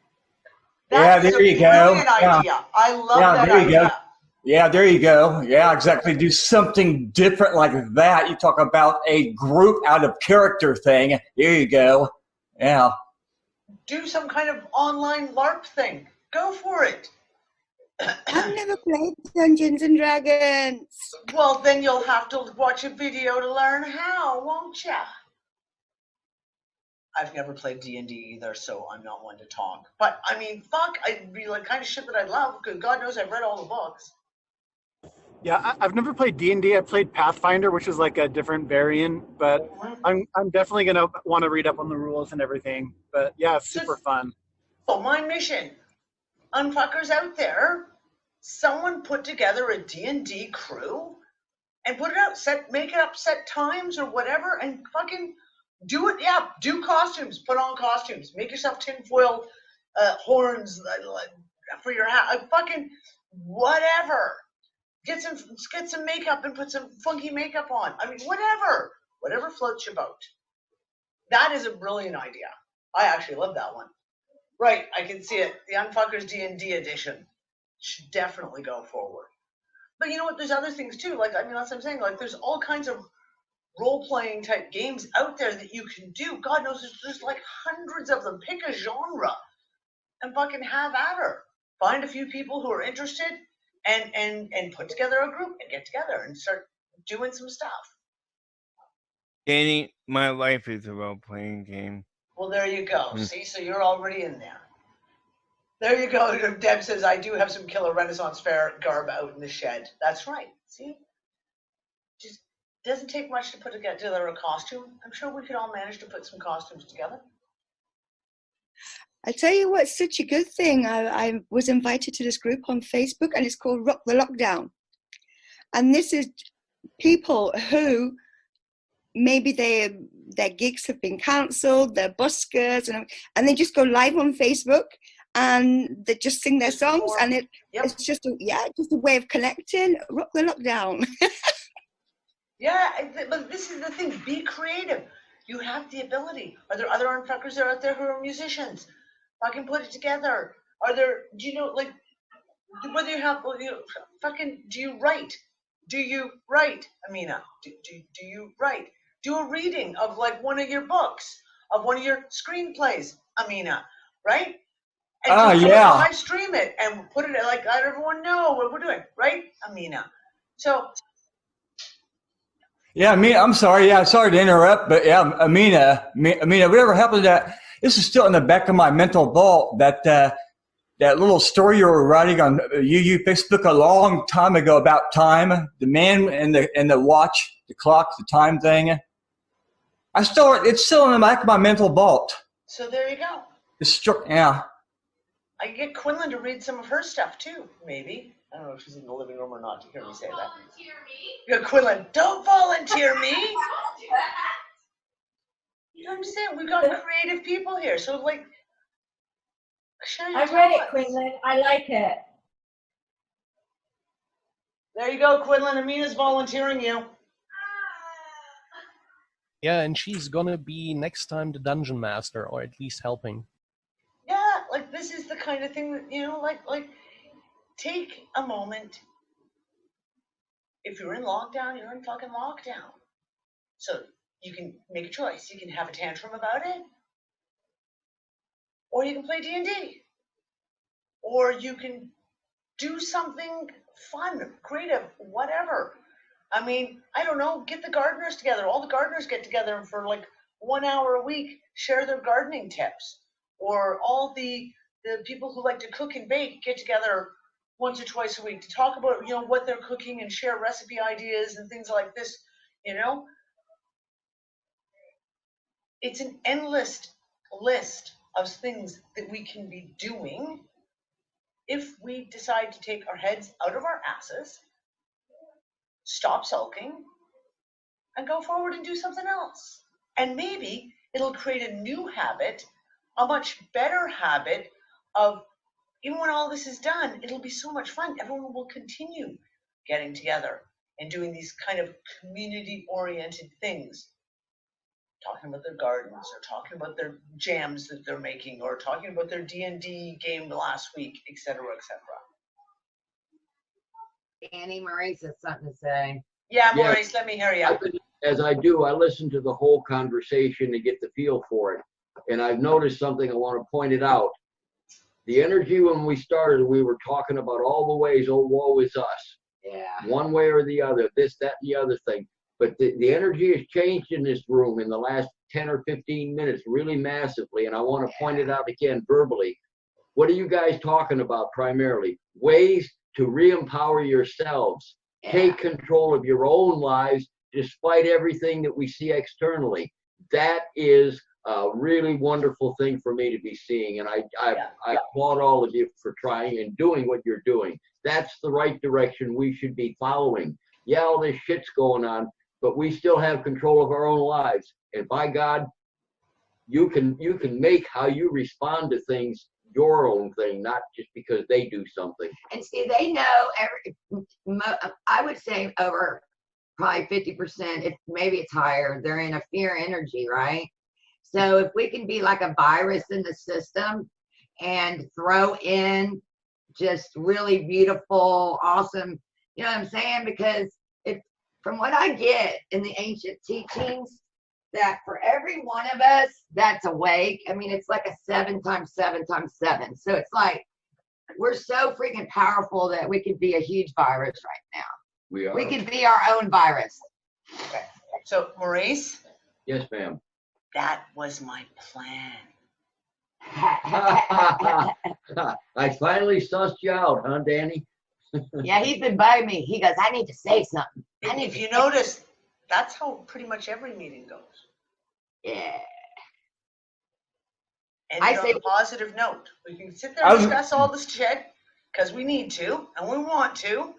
Yeah, there you go. Idea. I love that there you idea. go. Yeah, there you go. Yeah, exactly. Do something different like that. You talk about a group out of character thing. There you go. Yeah. Do some kind of online LARP thing. Go for it. I've never played Dungeons and Dragons. Well, then you'll have to watch a video to learn how, won't ya? I've never played D&D either, so I'm not one to talk. But, I mean, I'd be like kind of shit that I love, because God knows I've read all the books. Yeah, I've never played D&D. I played Pathfinder, which is like a different variant, but I'm definitely going to want to read up on the rules and everything. But, yeah, it's super fun. So my mission, UnFuckers out there, someone put together a D&D crew and put it out, make it up, set times or whatever, and fucking do it. Yeah, do costumes, put on costumes, make yourself tinfoil horns for your hat, fucking whatever. Get some makeup and put some funky makeup on. I mean, whatever floats your boat. That is a brilliant idea. I actually love that one. Right, I can see it. The UnFuckers D&D edition should definitely go forward. But you know what? There's other things too. Like, I mean, that's what I'm saying. Like, there's all kinds of role-playing type games out there that you can do. God knows there's like hundreds of them. Pick a genre and fucking have at her. Find a few people who are interested and put together a group and get together and start doing some stuff. Danny, my life is a role-playing game. Well, there you go. See, so you're already in there. There you go. Deb says, I do have some killer Renaissance Fair garb out in the shed. That's right. See? Just doesn't take much to put together a costume. I'm sure we could all manage to put some costumes together. I tell you what, it's such a good thing. I was invited to this group on Facebook, and it's called Rock the Lockdown. And this is people who maybe their gigs have been cancelled, they're buskers, and they just go live on Facebook and they just sing their songs, and it's just just a way of connecting. Rock the Lockdown. Yeah, but this is the thing. Be creative. You have the ability. Are there other UnFuckers out there who are musicians? I can put it together. Are there? Do you know, like, whether you have, do you write? Do you write, Amina? Do you write? Do a reading of like one of your books, of one of your screenplays, Amina, right? And live stream it and put it like, let everyone know what we're doing, right, Amina? So. Yeah, Amina, I'm sorry. Yeah, sorry to interrupt, but yeah, Amina, whatever happened to that? This is still in the back of my mental vault. That little story you were writing on Facebook a long time ago about time, the man and the watch, the clock, the time thing. It's still in the back of my mental vault. So there you go. Yeah. I can get Quinlan to read some of her stuff too, maybe. I don't know if she's in the living room or not to hear me say that. Volunteer me? Yeah, Quinlan, don't volunteer me. Don't do that. You know what I'm saying? We've got creative people here, so like. I read it, Quinlan. I like it. There you go, Quinlan. Amina's volunteering you. Yeah, and she's gonna be next time the dungeon master, or at least helping. Yeah, like this is the kind of thing that, like take a moment. If you're in lockdown, you're in fucking lockdown. So you can make a choice. You can have a tantrum about it, or you can play D&D, or you can do something fun, creative, whatever. I mean, I don't know, get the gardeners together. All the gardeners get together for like 1 hour a week, share their gardening tips. Or all the people who like to cook and bake get together once or twice a week to talk about, what they're cooking and share recipe ideas and things like this, It's an endless list of things that we can be doing if we decide to take our heads out of our asses, stop sulking, and go forward and do something else. And maybe it'll create a new habit, a much better habit of, even when all this is done, it'll be so much fun. Everyone will continue getting together and doing these kind of community-oriented things, talking about their gardens, or talking about their jams that they're making, or talking about their D&D game last week, etc., etc. Annie Maurice has something to say. Yeah, Maurice, let me hear you. As I do, I listen to the whole conversation to get the feel for it. And I've noticed something I want to point it out. The energy when we started, we were talking about all the ways, oh, woe is us. Yeah. One way or the other, this, that, and the other thing. But the energy has changed in this room in the last 10 or 15 minutes really massively. And I want to point it out again verbally. What are you guys talking about primarily? Ways to re-empower yourselves. Yeah. Take control of your own lives despite everything that we see externally. That is a really wonderful thing for me to be seeing. And I applaud all of you for trying and doing what you're doing. That's the right direction we should be following. Yeah, all this shit's going on, but we still have control of our own lives. And by God, you can make how you respond to things your own thing, not just because they do something. And see, they know I would say over probably 50%, if maybe it's higher, they're in a fear energy, right? So if we can be like a virus in the system and throw in just really beautiful, awesome, you know what I'm saying? Because from what I get in the ancient teachings, that for every one of us that's awake, I mean, it's like a 7 times 7 times 7. So it's like, we're so freaking powerful that we could be a huge virus right now. We are. We could be our own virus. Okay. So, Maurice? Yes, ma'am. That was my plan. I finally sussed you out, huh, Danny? Yeah, he's been by me. He goes, I need to say something. If you notice, that's how pretty much every meeting goes. Yeah. end I it on say- a positive note. We can sit there and discuss all this shit because we need to and we want to,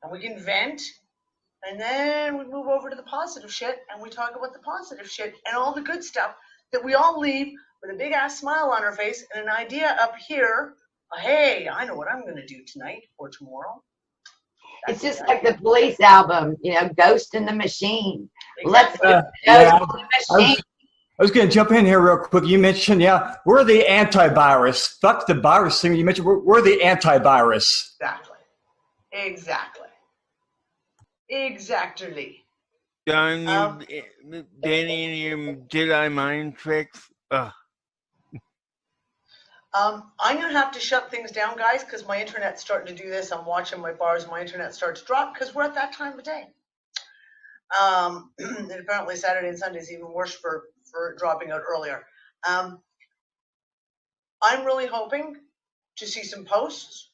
and we can vent, and then we move over to the positive shit and we talk about the positive shit and all the good stuff that we all leave with a big ass smile on our face and an idea up here. Hey, I know what I'm going to do tonight or tomorrow. It's just like the Police album, you know, Ghost in the Machine. Exactly. Let's Yeah, Ghost in the Machine. I was going to jump in here real quick. You mentioned, yeah, we're the antivirus. Fuck the virus thing. You mentioned we're the antivirus. Exactly. Exactly. Don, Danny and your Jedi mind tricks. Ugh. I'm going to have to shut things down, guys, because my internet's starting to do this. I'm watching my bars. My internet starts to drop because we're at that time of day. And apparently Saturday and Sunday is even worse for dropping out earlier. I'm really hoping to see some posts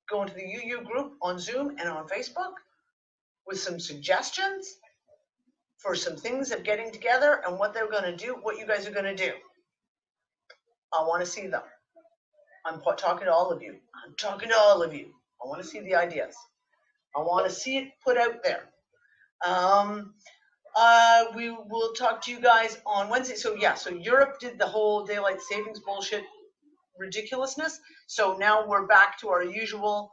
go into the UU group on Zoom and on Facebook with some suggestions for some things of getting together and what they're going to do, what you guys are going to do. I want to see them. I'm talking to all of you. I'm talking to all of you. I want to see the ideas. I want to see it put out there. We will talk to you guys on Wednesday. So yeah, so Europe did the whole daylight savings bullshit ridiculousness. So now we're back to our usual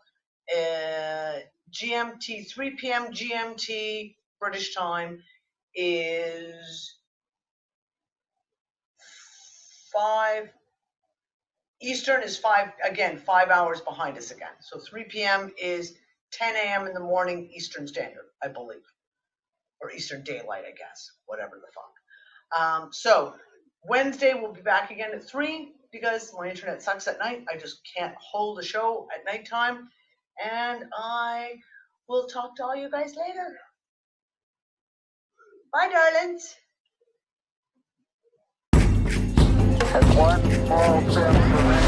GMT, 3 p.m. GMT British time is 5. Eastern is 5, again, 5 hours behind us again. So 3 p.m. is 10 a.m. in the morning Eastern Standard, I believe. Or Eastern Daylight, I guess. Whatever the fuck. So Wednesday we'll be back again at 3 because my internet sucks at night. I just can't hold a show at nighttime. And I will talk to all you guys later. Bye, darlings. One small step for man.